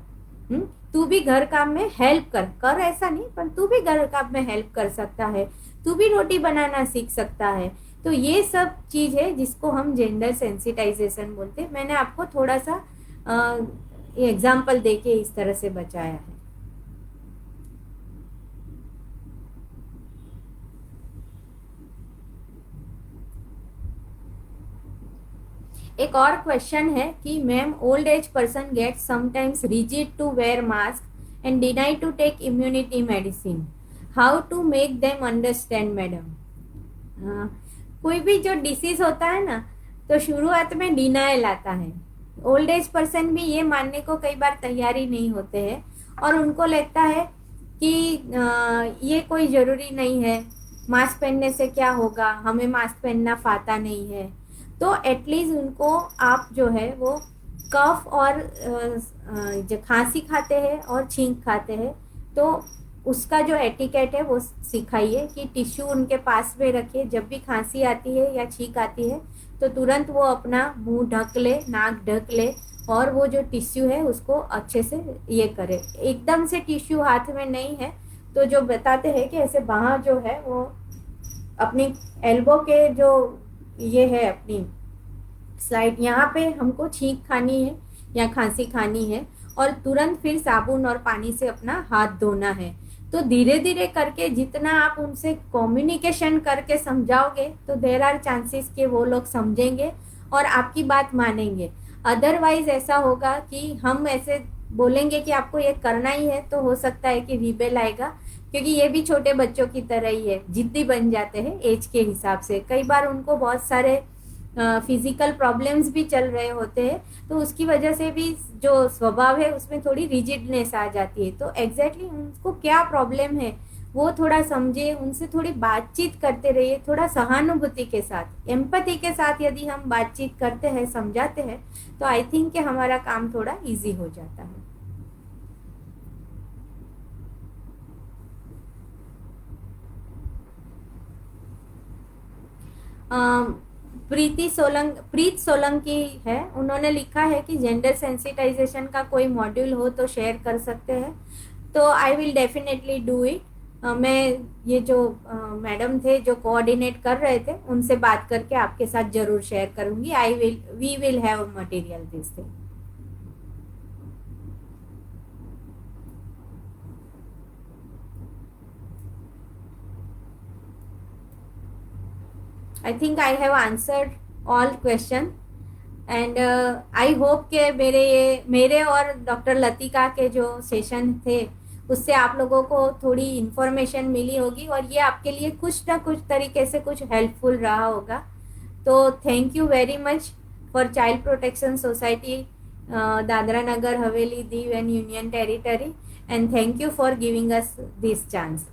तू भी घर काम में हेल्प कर ऐसा नहीं, पर तू भी घर काम में हेल्प कर सकता है, तू भी रोटी बनाना सीख सकता है. तो ये सब चीज़ है जिसको हम जेंडर सेंसिटाइजेशन बोलते हैं. मैंने आपको थोड़ा सा एग्जाम्पल देके इस तरह से बचाया है. एक और क्वेश्चन है कि ma'am, old age person get sometimes rigid to wear mask and deny to take immunity medicine, how to make them understand madam. कोई भी जो डिसीज होता है ना, तो शुरुआत में डिनाइल आता है। ओल्ड एज पर्सन भी ये मानने को कई बार तैयारी नहीं होते हैं और उनको लगता है कि ये कोई ज़रूरी नहीं है, मास्क पहनने से क्या होगा, हमें मास्क पहनना फाता नहीं है। तो एटलीस्ट उनको आप जो है वो कफ और जो खांसी खाते हैं और छींक खाते हैं, तो उसका जो एटिकेट है वो सिखाइए कि टिश्यू उनके पास में रखिए। जब भी खांसी आती है या छींक आती है तो तुरंत वो अपना मुंह ढक ले, नाक ढक ले और वो जो टिश्यू है उसको अच्छे से ये करे। एकदम से टिश्यू हाथ में नहीं है तो जो बताते हैं कि ऐसे बाँह जो है वो अपनी एल्बो के जो ये है अपनी स्लाइड, यहाँ पे हमको छींक खानी है या खांसी खानी है और तुरंत फिर साबुन और पानी से अपना हाथ धोना है। तो धीरे धीरे करके जितना आप उनसे कम्युनिकेशन करके समझाओगे तो देयर आर चांसेस कि वो लोग समझेंगे और आपकी बात मानेंगे। अदरवाइज ऐसा होगा कि हम ऐसे बोलेंगे कि आपको ये करना ही है, तो हो सकता है कि रिबेल आएगा, क्योंकि ये भी छोटे बच्चों की तरह ही है, जिद्दी बन जाते हैं एज के हिसाब से। कई बार उनको बहुत सारे फिजिकल प्रॉब्लम्स भी चल रहे होते हैं, तो उसकी वजह से भी जो स्वभाव है उसमें थोड़ी रिजिडनेस आ जाती है। तो एग्जैक्टली उनको क्या प्रॉब्लम है वो थोड़ा समझे, उनसे थोड़ी बातचीत करते रहिए, थोड़ा सहानुभूति के साथ, एम्पैथी के साथ यदि हम बातचीत करते हैं, समझाते हैं, तो आई थिंक कि हमारा काम थोड़ा इजी हो जाता है। प्रीत सोलंकी है, उन्होंने लिखा है कि जेंडर सेंसिटाइजेशन का कोई मॉड्यूल हो तो शेयर कर सकते हैं। तो I will definitely do it. मैं ये जो मैडम थे जो कोऑर्डिनेट कर रहे थे उनसे बात करके आपके साथ जरूर शेयर करूंगी। We will have material this thing. I think I have answered all question and I hope के मेरे और डॉक्टर लतिका के जो सेशन थे उससे आप लोगों को थोड़ी इन्फॉर्मेशन मिली होगी और ये आपके लिए कुछ ना कुछ तरीके से कुछ हेल्पफुल रहा होगा। तो thank you very much for child protection society Dadra Nagar Haveli Diu and union territory, and thank you for giving us this chance.